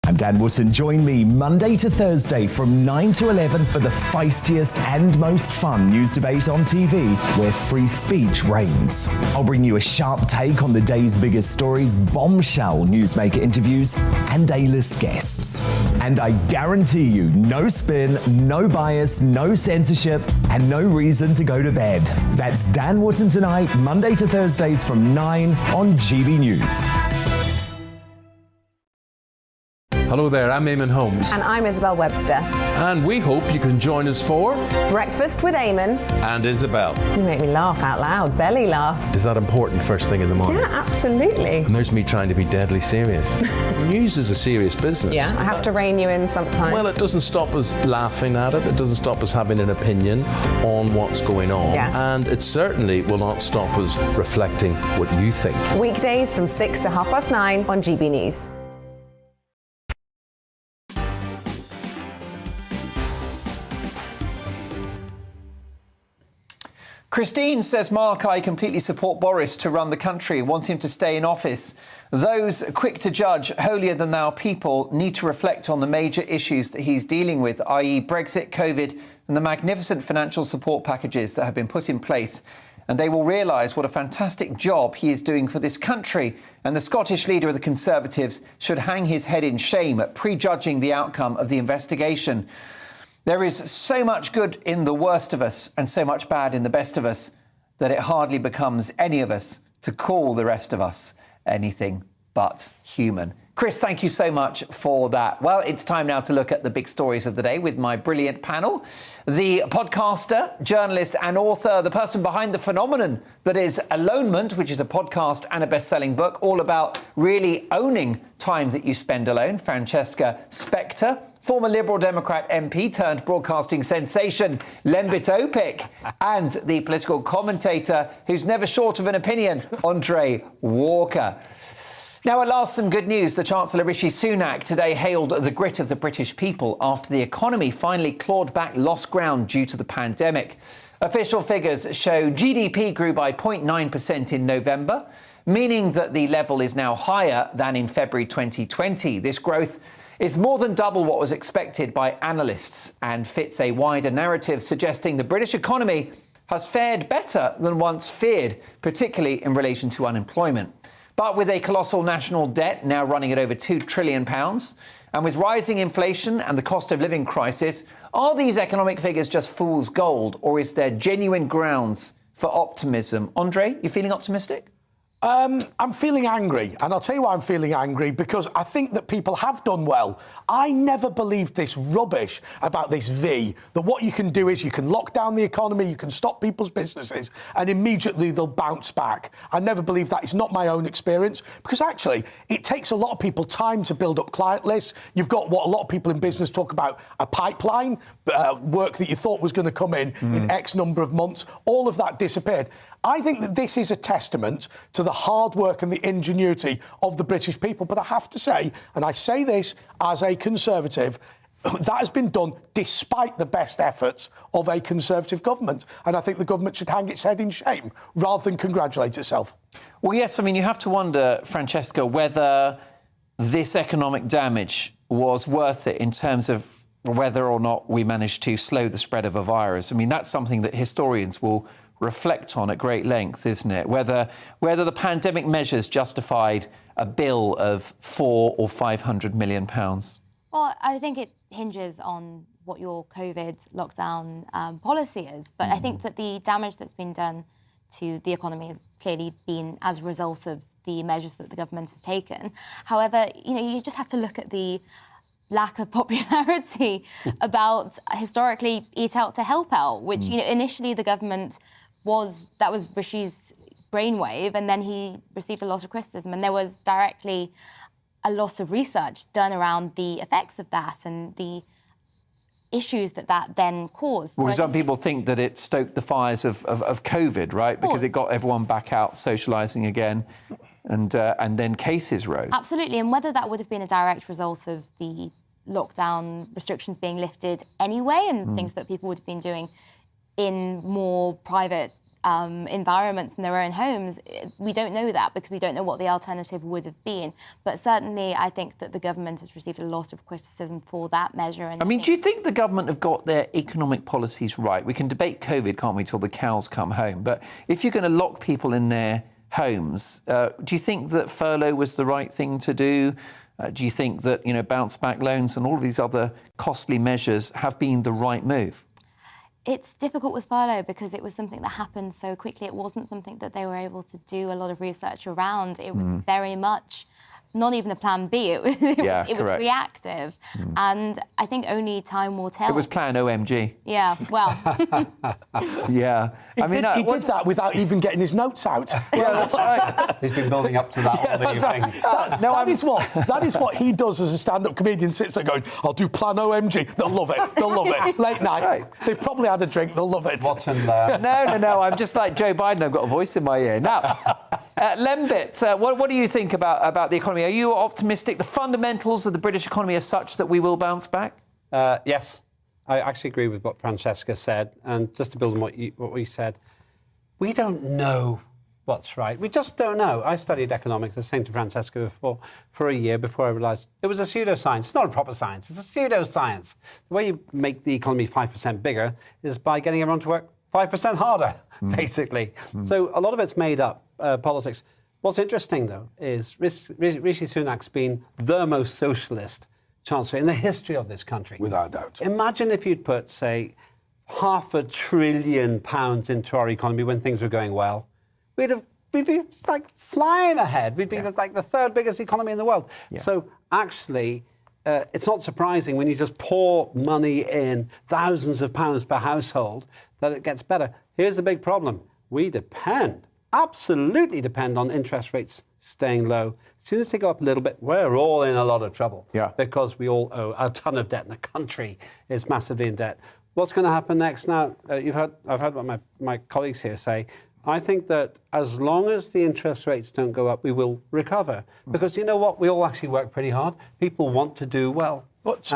I'm Dan Wootton. Join me Monday to Thursday from 9 to 11 for the feistiest and most fun news debate on TV, where free speech reigns. I'll bring you a sharp take on the day's biggest stories, bombshell newsmaker interviews, and A-list guests. And I guarantee you, no spin, no bias, no censorship, and no reason to go to bed. That's Dan Wootton tonight, Monday to Thursdays from 9 on GB News. Hello there, I'm Eamon Holmes. And I'm Isabel Webster. And we hope you can join us for Breakfast with Eamon and Isabel. You make me laugh out loud, belly laugh. Is that important first thing in the morning? Yeah, absolutely. And there's me trying to be deadly serious. News is a serious business. Yeah, I have to rein you in sometimes. Well, it doesn't stop us laughing at it. It doesn't stop us having an opinion on what's going on. Yeah. And it certainly will not stop us reflecting what you think. Weekdays from 6 to 9:30 on GB News. Christine says, Mark, I completely support Boris to run the country, want him to stay in office. Those quick to judge holier-than-thou people need to reflect on the major issues that he's dealing with, i.e. Brexit, COVID, and the magnificent financial support packages that have been put in place. And they will realise what a fantastic job he is doing for this country. And the Scottish leader of the Conservatives should hang his head in shame at prejudging the outcome of the investigation. There is so much good in the worst of us and so much bad in the best of us that it hardly becomes any of us to call the rest of us anything but human. Chris, thank you so much for that. Well, it's time now to look at the big stories of the day with my brilliant panel. The podcaster, journalist and author, the person behind the phenomenon that is Alonement, which is a podcast and a best-selling book all about really owning time that you spend alone, Francesca Spector. Former Liberal Democrat MP turned broadcasting sensation, Lembit Opik, and the political commentator who's never short of an opinion, Andre Walker. Now, at last, some good news. The Chancellor Rishi Sunak today hailed the grit of the British people after the economy finally clawed back lost ground due to the pandemic. Official figures show GDP grew by 0.9% in November, meaning that the level is now higher than in February 2020. This growth is more than double what was expected by analysts and fits a wider narrative suggesting the British economy has fared better than once feared, particularly in relation to unemployment. But with a colossal national debt now running at over £2 trillion, and with rising inflation and the cost of living crisis, are these economic figures just fool's gold, or is there genuine grounds for optimism? Andre, you feeling optimistic? I'm feeling angry, and I'll tell you why I'm feeling angry, because I think that people have done well. I never believed this rubbish about this V, that what you can do is you can lock down the economy, you can stop people's businesses, and immediately they'll bounce back. I never believed that. It's not my own experience, because actually it takes a lot of people time to build up client lists. You've got what a lot of people in business talk about, a pipeline, work that you thought was going to come in X number of months. All of that disappeared. I think that this is a testament to the hard work and the ingenuity of the British people. But I have to say, and I say this as a Conservative, that has been done despite the best efforts of a Conservative government. And I think the government should hang its head in shame rather than congratulate itself. Well, yes, I mean, you have to wonder, Francesca, whether this economic damage was worth it in terms of whether or not we managed to slow the spread of a virus. I mean, that's something that historians will reflect on at great length, isn't it? Whether the pandemic measures justified a bill of £400 or £500 million. Well, I think it hinges on what your COVID lockdown policy is. But I think that the damage that's been done to the economy has clearly been as a result of the measures that the government has taken. However, you just have to look at the lack of popularity about historically Eat Out to Help Out, which initially the government was Rishi's brainwave, and then he received a lot of criticism, and there was directly a lot of research done around the effects of that and the issues that then caused. Well, some people think that it stoked the fires of COVID, right? Because it got everyone back out socialising again, and then cases rose. Absolutely, and whether that would have been a direct result of the lockdown restrictions being lifted anyway, and things that people would have been doing in more private environments in their own homes, we don't know that because we don't know what the alternative would have been. But certainly I think that the government has received a lot of criticism for that measure. And I mean, do you think the government have got their economic policies right? We can debate COVID, can't we, till the cows come home. But if you're going to lock people in their homes, do you think that furlough was the right thing to do? Do you think that, bounce back loans and all of these other costly measures have been the right move? It's difficult with furlough because it was something that happened so quickly. It wasn't something that they were able to do a lot of research around. It was very much not even a plan B. It was reactive. And I think only time will tell. It was plan OMG. Yeah, well. Yeah. He did that without even getting his notes out. Yeah, that's right. He's been building up to that all the evening. That is what he does as a stand-up comedian, sits there going, I'll do plan OMG. They'll love it. They'll love it. Late night. Right. They've probably had a drink. They'll love it. Watching No. I'm just like Joe Biden. I've got a voice in my ear. Now, Lembit, what do you think about the economy? Are you optimistic the fundamentals of the British economy are such that we will bounce back? Yes. I actually agree with what Francesca said. And just to build on what we said, we don't know what's right. We just don't know. I studied economics, I was saying to Francesca before, for a year before I realised it was a pseudoscience. It's not a proper science. It's a pseudoscience. The way you make the economy 5% bigger is by getting everyone to work 5% harder, basically. So a lot of it's made up politics. What's interesting, though, is Rishi Sunak's been the most socialist chancellor in the history of this country. Without doubt. Imagine if you'd put, say, £500 billion into our economy when things were going well. We'd be like flying ahead. We'd be like the third biggest economy in the world. Yeah. So actually, it's not surprising when you just pour money in, thousands of pounds per household, that it gets better. Here's the big problem. We absolutely depend on interest rates staying low. As soon as they go up a little bit, we're all in a lot of trouble. Yeah. Because we all owe a ton of debt and the country is massively in debt. What's going to happen next now? I've heard what my colleagues here say. I think that as long as the interest rates don't go up, we will recover. Because you know what? We all actually work pretty hard. People want to do well. But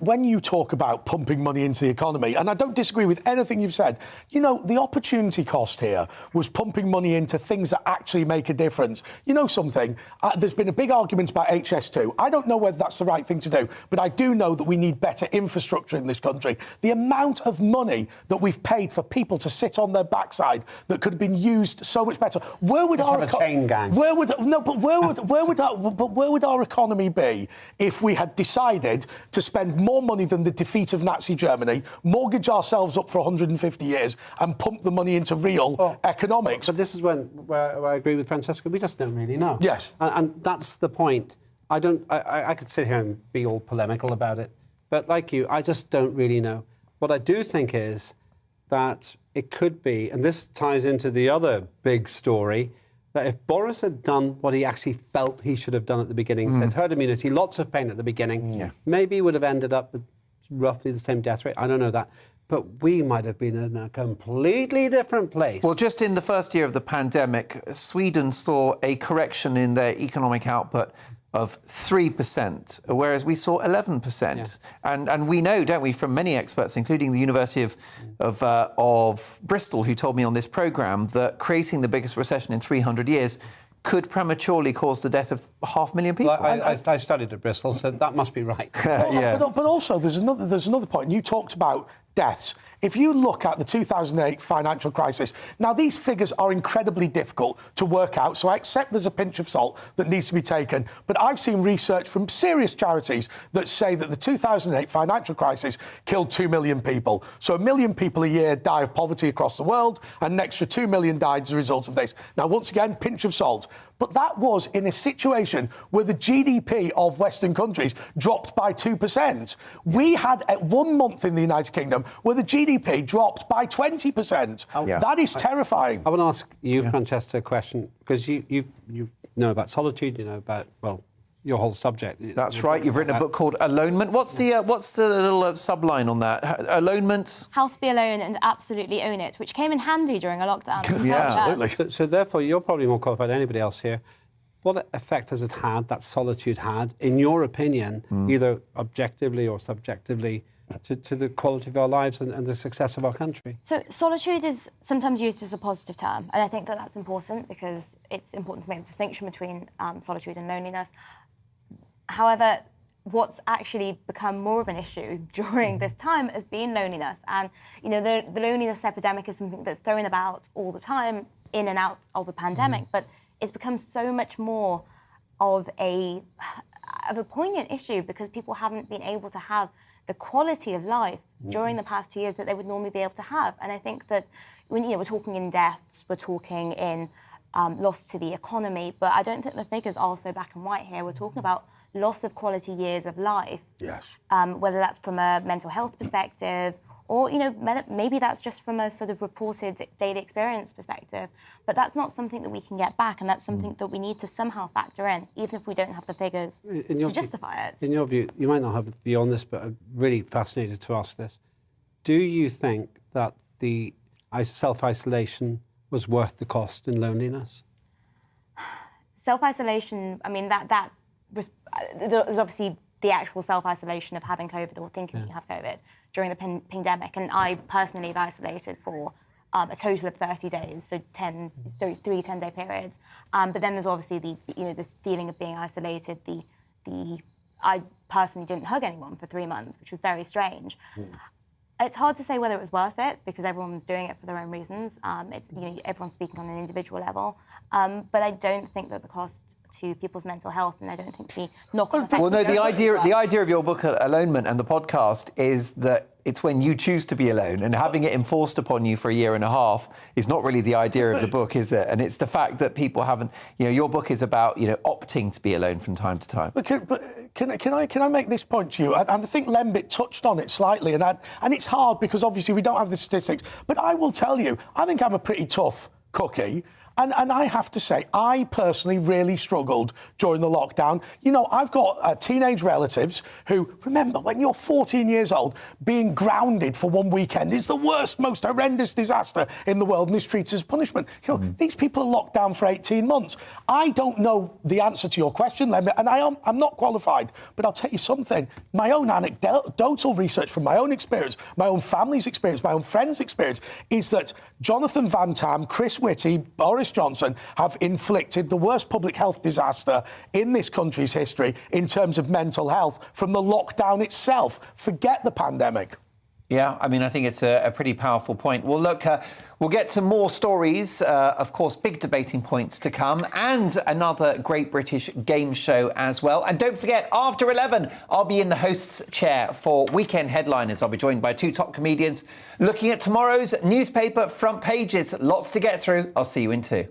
when you talk about pumping money into the economy, and I don't disagree with anything you've said, you know, the opportunity cost here was pumping money into things that actually make a difference. You know something? There's been a big argument about HS2. I don't know whether that's the right thing to do, but I do know that we need better infrastructure in this country. The amount of money that we've paid for people to sit on their backside that could have been used so much better. Where would our chain gang? Where would our economy be if we had decided to spend more money than the defeat of Nazi Germany, mortgage ourselves up for 150 years and pump the money into real economics? But this is where I agree with Francesca. We just don't really know. Yes. And that's the point. I could sit here and be all polemical about it, but like you, I just don't really know. What I do think is that it could be, and this ties into the other big story, that if Boris had done what he actually felt he should have done at the beginning, said herd immunity, lots of pain at the beginning, maybe he would have ended up with roughly the same death rate. I don't know that. But we might have been in a completely different place. Well, just in the first year of the pandemic, Sweden saw a correction in their economic output of 3%, whereas we saw 11%. Yeah. And we know, don't we, from many experts, including the University of Bristol, who told me on this programme that creating the biggest recession in 300 years could prematurely cause the death of 500,000 people. Well, I studied at Bristol, so that must be right. But also, there's another point, and you talked about deaths. If you look at the 2008 financial crisis, now these figures are incredibly difficult to work out, so I accept there's a pinch of salt that needs to be taken, but I've seen research from serious charities that say that the 2008 financial crisis killed 2 million people. So 1 million people a year die of poverty across the world, and an extra 2 million died as a result of this. Now, once again, pinch of salt. But that was in a situation where the GDP of Western countries dropped by 2%. We had 1 month in the United Kingdom where the GDP dropped by 20%. That is terrifying. I want to ask you, Francesca, a question, because you know about solitude, you know about, well, your whole subject. That's right. You've written a book called Alonement. What's the little subline on that? Alonement? How to be alone and absolutely own it, which came in handy during a lockdown. Absolutely. So therefore, you're probably more qualified than anybody else here. What effect has it had, that solitude had, in your opinion, either objectively or subjectively, to the quality of our lives and the success of our country? So solitude is sometimes used as a positive term, and I think that that's important because it's important to make a distinction between solitude and loneliness. However, what's actually become more of an issue during this time has been loneliness. And, you know, the loneliness epidemic is something that's thrown about all the time in and out of a pandemic, but it's become so much more of a poignant issue because people haven't been able to have the quality of life during the past 2 years that they would normally be able to have. And I think that when, you know, we're talking in deaths, we're talking in loss to the economy, but I don't think the figures are so black and white here. We're talking about loss of quality years of life. Yes. Whether that's from a mental health perspective or, you know, maybe that's just from a sort of reported daily experience perspective. But that's not something that we can get back, and that's something that we need to somehow factor in, even if we don't have the figures to justify it. In your view, you might not have a view on this, but I'm really fascinated to ask this. Do you think that the self-isolation was worth the cost in loneliness? Self-isolation, I mean, there's obviously the actual self-isolation of having COVID or thinking you have COVID during the pandemic. And I personally have isolated for a total of 30 days, so 3 10-day periods. But then there's obviously this feeling of being isolated. I personally didn't hug anyone for 3 months, which was very strange. It's hard to say whether it was worth it because everyone's doing it for their own reasons. Everyone's speaking on an individual level, but I don't think that the cost to people's mental health, and I don't think the knock-on effect. Well, no, the idea of your book Alonement and the podcast is that it's when you choose to be alone, and having it enforced upon you for a year and a half is not really the idea of the book, is it? And it's the fact that people haven't. You know, your book is about opting to be alone from time to time. But can I make this point to you? And I think Lembit touched on it slightly, and it's hard because obviously we don't have the statistics. But I will tell you, I think I'm a pretty tough cookie. And I have to say, I personally really struggled during the lockdown. You know, I've got teenage relatives who, remember, when you're 14 years old, being grounded for one weekend is the worst, most horrendous disaster in the world and is treated as punishment. You know, these people are locked down for 18 months. I don't know the answer to your question, and I'm not qualified, but I'll tell you something. My own anecdotal research from my own experience, my own family's experience, my own friends' experience, is that Jonathan Van Tam, Chris Whitty, Boris Johnson have inflicted the worst public health disaster in this country's history in terms of mental health from the lockdown itself. Forget the pandemic. Yeah, I mean, I think it's a pretty powerful point. Well, look, we'll get to more stories, of course, big debating points to come, and another Great British Game Show as well. And don't forget, after 11, I'll be in the host's chair for Weekend Headliners. I'll be joined by two top comedians looking at tomorrow's newspaper front pages. Lots to get through. I'll see you in 2.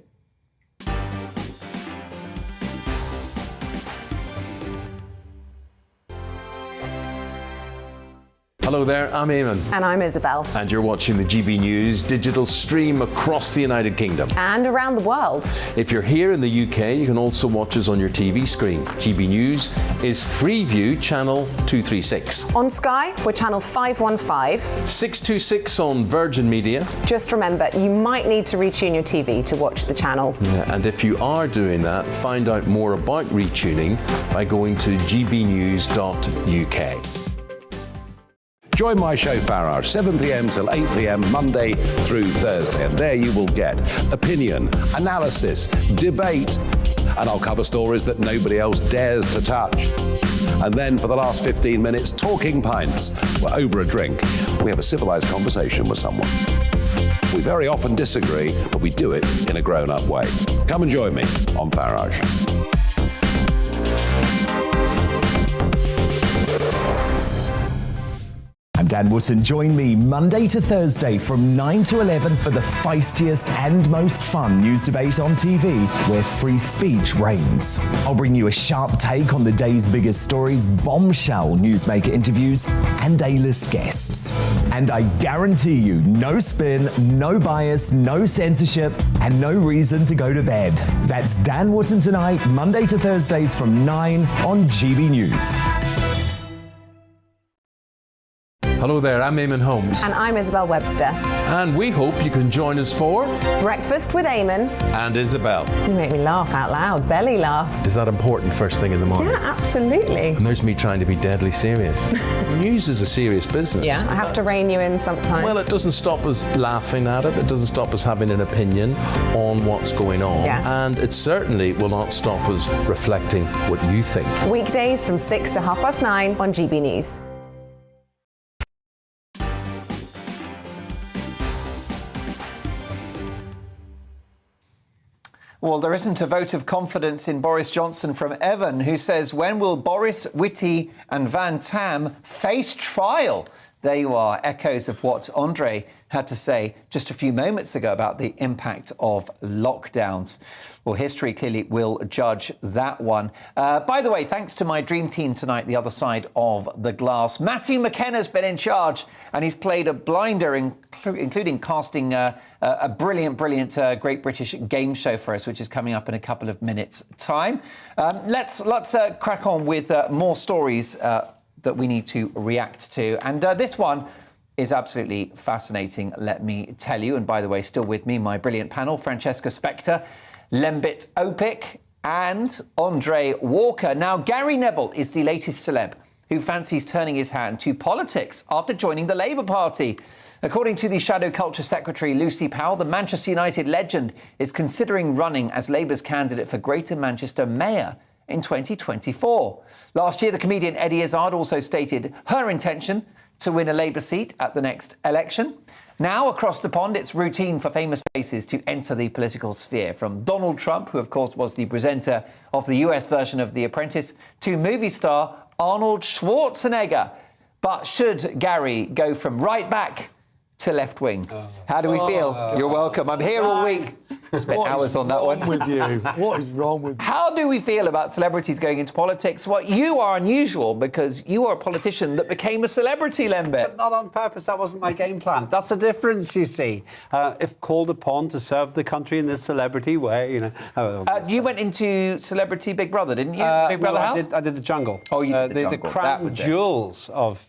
Hello there, I'm Eamon. And I'm Isabel. And you're watching the GB News digital stream across the United Kingdom. And around the world. If you're here in the UK, you can also watch us on your TV screen. GB News is Freeview channel 236. On Sky, we're channel 515. 626 on Virgin Media. Just remember, you might need to retune your TV to watch the channel. Yeah, and if you are doing that, find out more about retuning by going to gbnews.uk. Join my show Farage, 7 p.m. till 8 p.m. Monday through Thursday. And there you will get opinion, analysis, debate, and I'll cover stories that nobody else dares to touch. And then for the last 15 minutes, talking pints. We're over a drink. We have a civilized conversation with someone. We very often disagree, but we do it in a grown-up way. Come and join me on Farage. I'm Dan Wootton. Join me Monday to Thursday from 9 to 11 for the feistiest and most fun news debate on TV, where free speech reigns. I'll bring you a sharp take on the day's biggest stories, bombshell newsmaker interviews, and A-list guests. And I guarantee you, no spin, no bias, no censorship, and no reason to go to bed. That's Dan Wootton tonight, Monday to Thursdays from 9 on GB News. Hello there, I'm Eamon Holmes. And I'm Isabel Webster. And we hope you can join us for Breakfast with Eamon. And Isabel. You make me laugh out loud, belly laugh. Is that important first thing in the morning? Yeah, absolutely. And there's me trying to be deadly serious. News is a serious business. Yeah, I have to rein you in sometimes. Well, it doesn't stop us laughing at it. It doesn't stop us having an opinion on what's going on. Yeah. And it certainly will not stop us reflecting what you think. Weekdays from 6 to 9:30 on GB News. Well, there isn't a vote of confidence in Boris Johnson from Evan, who says, when will Boris, Whitty and Van Tam face trial? There you are, echoes of what Andre had to say just a few moments ago about the impact of lockdowns. Well, history clearly will judge that one. By the way, thanks to my dream team tonight, the other side of the glass. Matthew McKenna's been in charge, and he's played a blinder, including casting a brilliant Great British Game Show for us, which is coming up in a couple of minutes' time. Let's crack on with more stories that we need to react to. And this one is absolutely fascinating, let me tell you. And by the way, still with me, my brilliant panel, Francesca Spector, Lembit Opik and Andre Walker. Now, Gary Neville is the latest celeb who fancies turning his hand to politics after joining the Labour Party. According to the Shadow Culture Secretary Lucy Powell, the Manchester United legend is considering running as Labour's candidate for Greater Manchester Mayor in 2024. Last year, the comedian Eddie Izzard also stated her intention to win a Labour seat at the next election. Now, across the pond, it's routine for famous faces to enter the political sphere, from Donald Trump, who of course was the presenter of the US version of The Apprentice, to movie star Arnold Schwarzenegger. But should Gary go from right back to left wing? How do we feel? You're welcome. I'm here all week Spent hours on that one. With you? What is wrong with you? How do we feel about celebrities going into politics? Well, you are unusual because you are a politician that became a celebrity, Lembit. But not on purpose. That wasn't my game plan. That's the difference, you see. If called upon to serve the country in this celebrity way, you know. You went into Celebrity Big Brother, didn't you? Big Brother House? I did the Jungle. Oh, you did the Jungle. The crown jewels of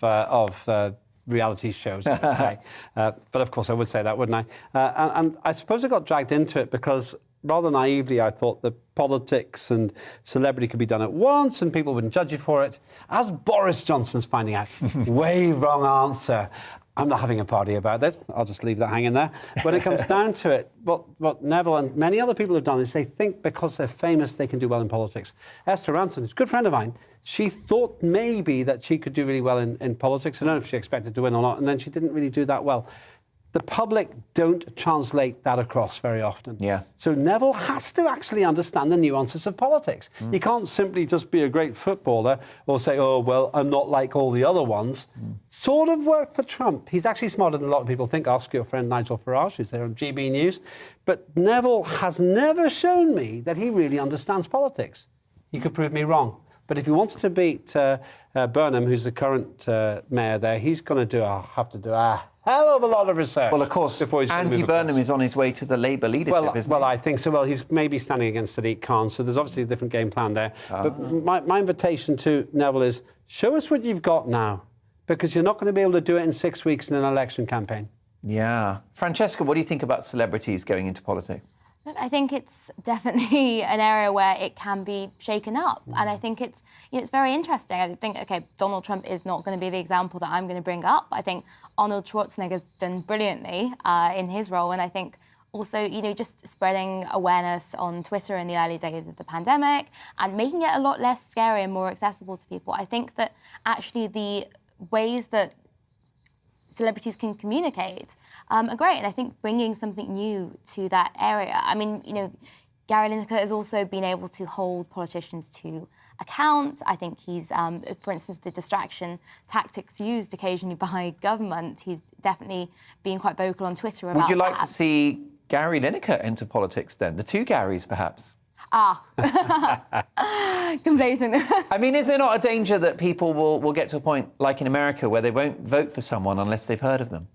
reality shows, I would say. But of course, I would say that, wouldn't I? And I suppose I got dragged into it because rather naively, I thought that politics and celebrity could be done at once and people wouldn't judge you for it. As Boris Johnson's finding out, way wrong answer. I'm not having a party about this. I'll just leave that hanging there. When it comes down to it, what Neville and many other people have done is they think because they're famous, they can do well in politics. Esther Ranson, who's a good friend of mine, she thought maybe that she could do really well in politics. I don't know if she expected to win or not, and then she didn't really do that well. The public don't translate that across very often. Yeah. So Neville has to actually understand the nuances of politics. You can't simply just be a great footballer or say, oh, well, I'm not like all the other ones. Sort of worked for Trump. He's actually smarter than a lot of people think. Ask your friend Nigel Farage, who's there on GBNews. But Neville has never shown me that he really understands politics. He could prove me wrong. But if he wants to beat Burnham, who's the current mayor there, he's going to have to do a hell of a lot of research. Well, of course, Andy Burnham is on his way to the Labour leadership, isn't he? Well, I think so. Well, he's maybe standing against Sadiq Khan, so there's obviously a different game plan there. But my invitation to Neville is, show us what you've got now, because you're not going to be able to do it in 6 weeks in an election campaign. Yeah. Francesca, what do you think about celebrities going into politics? Look, I think it's definitely an area where it can be shaken up. And I think it's very interesting. I think, OK, Donald Trump is not going to be the example that I'm going to bring up. I think Arnold Schwarzenegger's done brilliantly in his role. And I think also, just spreading awareness on Twitter in the early days of the pandemic and making it a lot less scary and more accessible to people. I think that actually the ways that celebrities can communicate are great. And I think bringing something new to that area. I mean, Gary Lineker has also been able to hold politicians to account. I think he's, for instance, the distraction tactics used occasionally by government, he's definitely been quite vocal on Twitter about that. Would you like to see Gary Lineker enter politics then? The two Garys, perhaps? Complacent. I mean, is there not a danger that people will get to a point, like in America, where they won't vote for someone unless they've heard of them?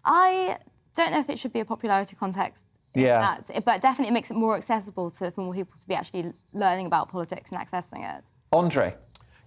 I don't know if it should be a popularity context. Yeah. But definitely it makes it more accessible for more people to be actually learning about politics and accessing it. Andre?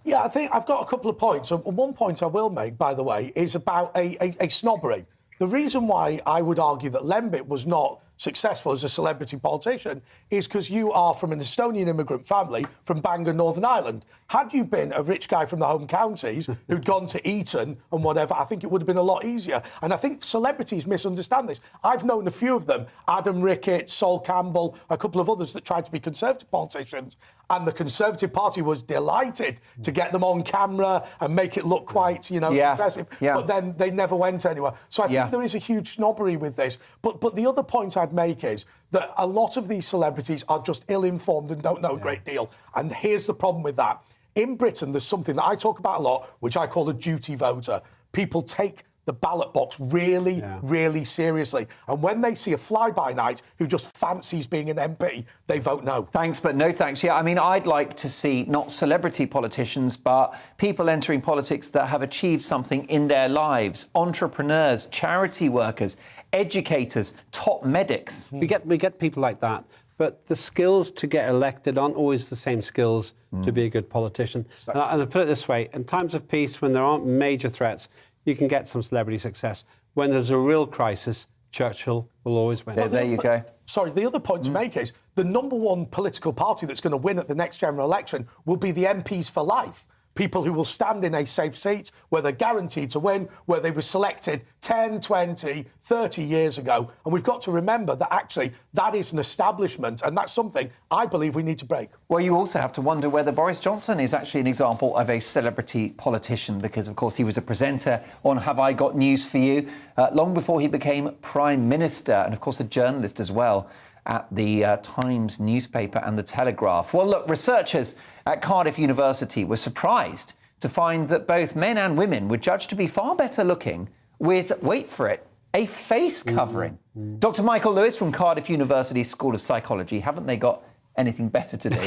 Yeah, I think I've got a couple of points. And one point I will make, by the way, is about a snobbery. The reason why I would argue that Lembit was not successful as a celebrity politician is because you are from an Estonian immigrant family from Bangor, Northern Ireland. Had you been a rich guy from the home counties who'd gone to Eton and whatever, I think it would have been a lot easier. And I think celebrities misunderstand this. I've known a few of them, Adam Ricketts, Sol Campbell, a couple of others that tried to be Conservative politicians. And the Conservative Party was delighted to get them on camera and make it look quite, impressive. Yeah. But then they never went anywhere. So I think there is a huge snobbery with this. But the other point I'd make is that a lot of these celebrities are just ill-informed and don't know a great deal. And here's the problem with that. In Britain, there's something that I talk about a lot, which I call a duty voter. People take the ballot box really, really seriously. And when they see a fly-by-night who just fancies being an MP, they vote no. Thanks, but no thanks. Yeah, I mean, I'd like to see not celebrity politicians, but people entering politics that have achieved something in their lives. Entrepreneurs, charity workers, educators, top medics. We get people like that. But the skills to get elected aren't always the same skills to be a good politician. And I put it this way, in times of peace, when there aren't major threats, you can get some celebrity success. When there's a real crisis, Churchill will always win. There you go. Sorry, the other point to make is the number one political party that's going to win at the next general election will be the MPs for life. People who will stand in a safe seat where they're guaranteed to win, where they were selected 10, 20, 30 years ago. And we've got to remember that actually that is an establishment, and that's something I believe we need to break. Well, you also have to wonder whether Boris Johnson is actually an example of a celebrity politician, because, of course, he was a presenter on Have I Got News for You long before he became Prime Minister, and, of course, a journalist as well at the Times newspaper and the Telegraph. Well, look, researchers at Cardiff University were surprised to find that both men and women were judged to be far better looking with, wait for it, a face covering. Dr. Michael Lewis from Cardiff University School of Psychology, haven't they got anything better to do?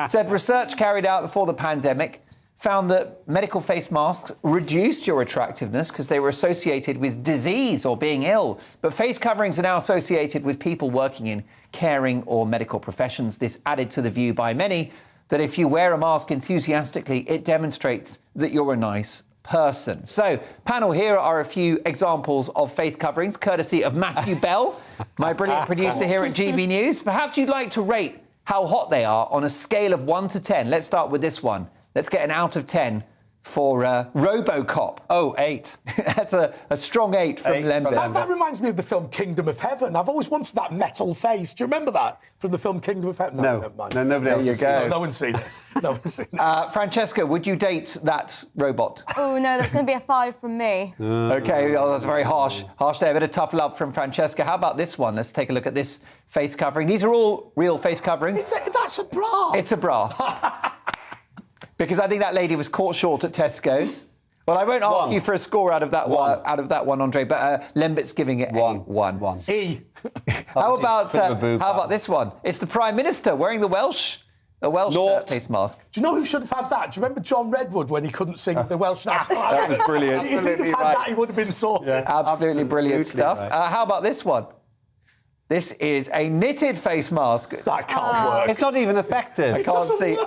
Said research carried out before the pandemic found that medical face masks reduced your attractiveness because they were associated with disease or being ill. But face coverings are now associated with people working in caring or medical professions. This added to the view by many that if you wear a mask enthusiastically, it demonstrates that you're a nice person. So, panel, here are a few examples of face coverings, courtesy of Matthew Bell, my brilliant producer here at GB News. Perhaps you'd like to rate how hot they are on a scale of 1 to 10. Let's start with this one. Let's get an out of 10 for RoboCop. Oh, 8. That's a strong 8 from Lembit. That reminds me of the film Kingdom of Heaven. I've always wanted that metal face. Do you remember that from the film Kingdom of Heaven? No, never mind. no, nobody else. There you go. No one's seen it. No one's seen it. Francesca, would you date that robot? Oh, no, that's going to be a 5 from me. OK, oh, that's very harsh. Harsh there, a bit of tough love from Francesca. How about this one? Let's take a look at this face covering. These are all real face coverings. That's a bra. It's a bra. Because I think that lady was caught short at Tesco's. Well, I won't ask you for a score out of that one, Andre, but Lembit's giving it a 1. E. How about this one? It's the Prime Minister wearing the Welsh face mask. Do you know who should have had that? Do you remember John Redwood when he couldn't sing the Welsh national anthem? That was brilliant. If he'd have had that, he would have been sorted. Yeah, absolutely brilliant stuff. Right. How about this one? This is a knitted face mask. That can't work. It's not even effective. I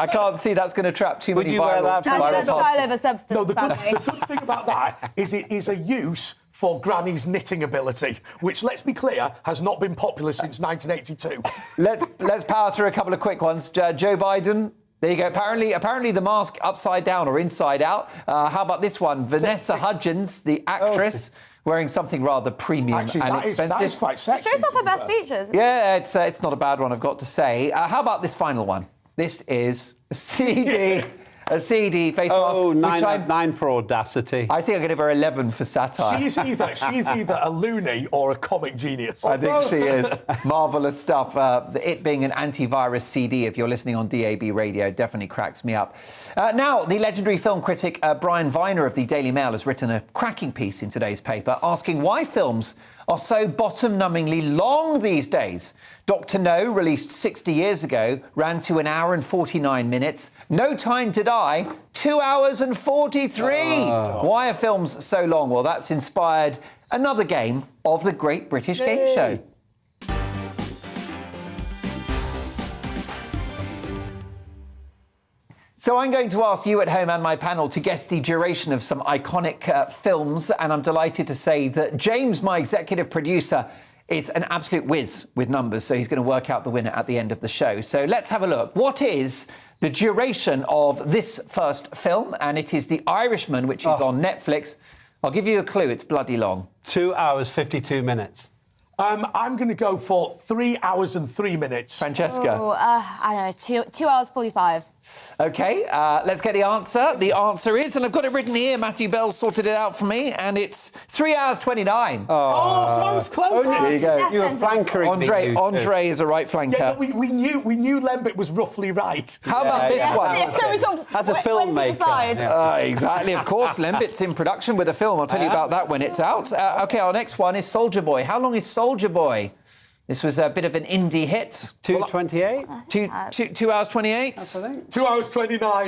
can't see that's going to trap too many viral That's a style of a substance, No, the good thing about that is it is a use for Granny's knitting ability, which, let's be clear, has not been popular since 1982. Let's power through a couple of quick ones. Joe Biden. There you go. Apparently the mask upside down or inside out. How about this one? Vanessa Hudgens, the actress. Wearing something rather premium and expensive. That is quite sexy. Shows off her best features. Yeah, it's not a bad one, I've got to say. How about this final one? This is a CD face mask. Oh, 9 for audacity. I think I'm going to give her 11 for satire. She's either a loony or a comic genius. I think she is. Marvellous stuff. It being an antivirus CD, if you're listening on DAB radio, definitely cracks me up. Now, the legendary film critic Brian Viner of the Daily Mail has written a cracking piece in today's paper asking why films are so bottom-numbingly long these days. Dr. No, released 60 years ago, ran to 1 hour and 49 minutes. No Time to Die, 2 hours and 43. Why are films so long? Well, that's inspired another game of the Great British Game Show. So I'm going to ask you at home and my panel to guess the duration of some iconic films, and I'm delighted to say that James, my executive producer, is an absolute whiz with numbers, so he's going to work out the winner at the end of the show. So let's have a look. What is the duration of this first film? And it is The Irishman, which is on Netflix. I'll give you a clue. It's bloody long. 2 hours, 52 minutes. I'm going to go for 3 hours and 3 minutes. Francesca? Oh, I don't know, 2 hours 45. OK, let's get the answer. The answer is, and I've got it written here, Matthew Bell sorted it out for me, and it's 3 hours 29. Oh, so I was close. There you go. You were flankering Andre is a right flanker. Yeah, we knew Lembit was roughly right. How about this one? Yeah, so we sort of As a filmmaker. Exactly, of course. Lembit's in production with a film. I'll tell you about that when it's out. OK, our next one is Soldier Boy. How long is Soldier Boy? This was a bit of an indie hit. 2:28? 2 hours 28? 2 hours 29.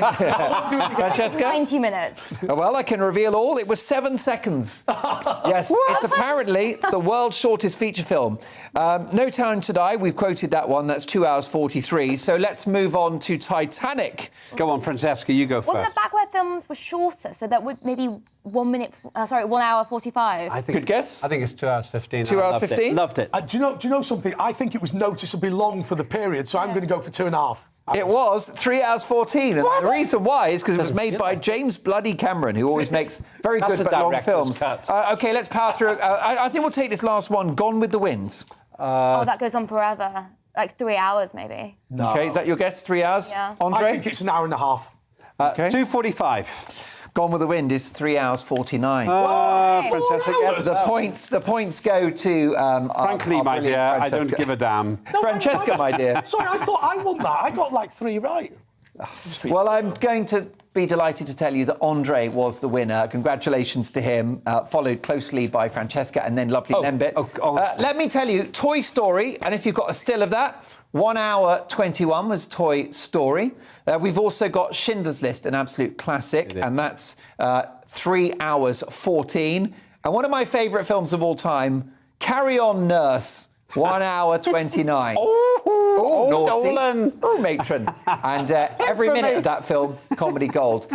Francesca? 90 minutes. Well, I can reveal all. It was 7 seconds. Yes, it's apparently the world's shortest feature film. No Time to Die, we've quoted that one. That's 2 hours 43. So let's move on to Titanic. Go on, Francesca, you go first. Wasn't it back where films were shorter, so that would maybe 1 hour 45? Good guess. I think it's 2 hours 15. 2 hours 15? Loved it. Do you know something? I think it was noticeably long for the period, so I'm going to go for 2.5. It was 3 hours 14, and the reason why is because it was made by James Bloody Cameron, who always makes very good but long films. OK, let's power through. I think we'll take this last one, Gone with the Wind. That goes on forever. Like 3 hours, maybe. No. OK, is that your guess, 3 hours? Yeah. Andre? I think it's 1.5 hours. Okay. 2:45. Gone with the Wind is 3 hours 49. Francesca, the points go to. Frankly, my dear, I don't give a damn. No, Francesca, my dear. Sorry, I thought I won that. I got like 3 right. Well, I'm going to be delighted to tell you that Andre was the winner. Congratulations to him, followed closely by Francesca and then lovely Lembit. Let me tell you, Toy Story, and if you've got a still of that, 1 hour 21 was Toy Story. We've also got Schindler's List, an absolute classic, and that's 3 hours 14. And one of my favourite films of all time, Carry On Nurse, 1 hour 29. Oh, naughty. Dolan. Oh, matron. And every minute of that film, comedy gold.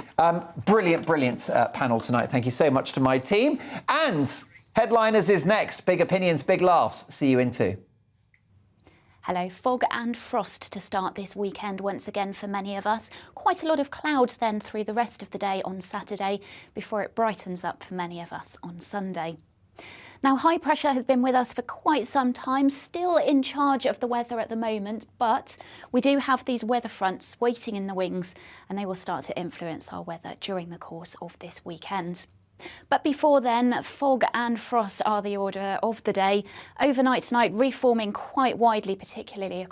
Brilliant panel tonight. Thank you so much to my team. And Headliners is next. Big opinions, big laughs. See you in 2. Hello. Fog and frost to start this weekend once again for many of us. Quite a lot of clouds then through the rest of the day on Saturday before it brightens up for many of us on Sunday. Now, high pressure has been with us for quite some time, still in charge of the weather at the moment, but we do have these weather fronts waiting in the wings, and they will start to influence our weather during the course of this weekend. But before then, fog and frost are the order of the day. Overnight tonight, reforming quite widely, particularly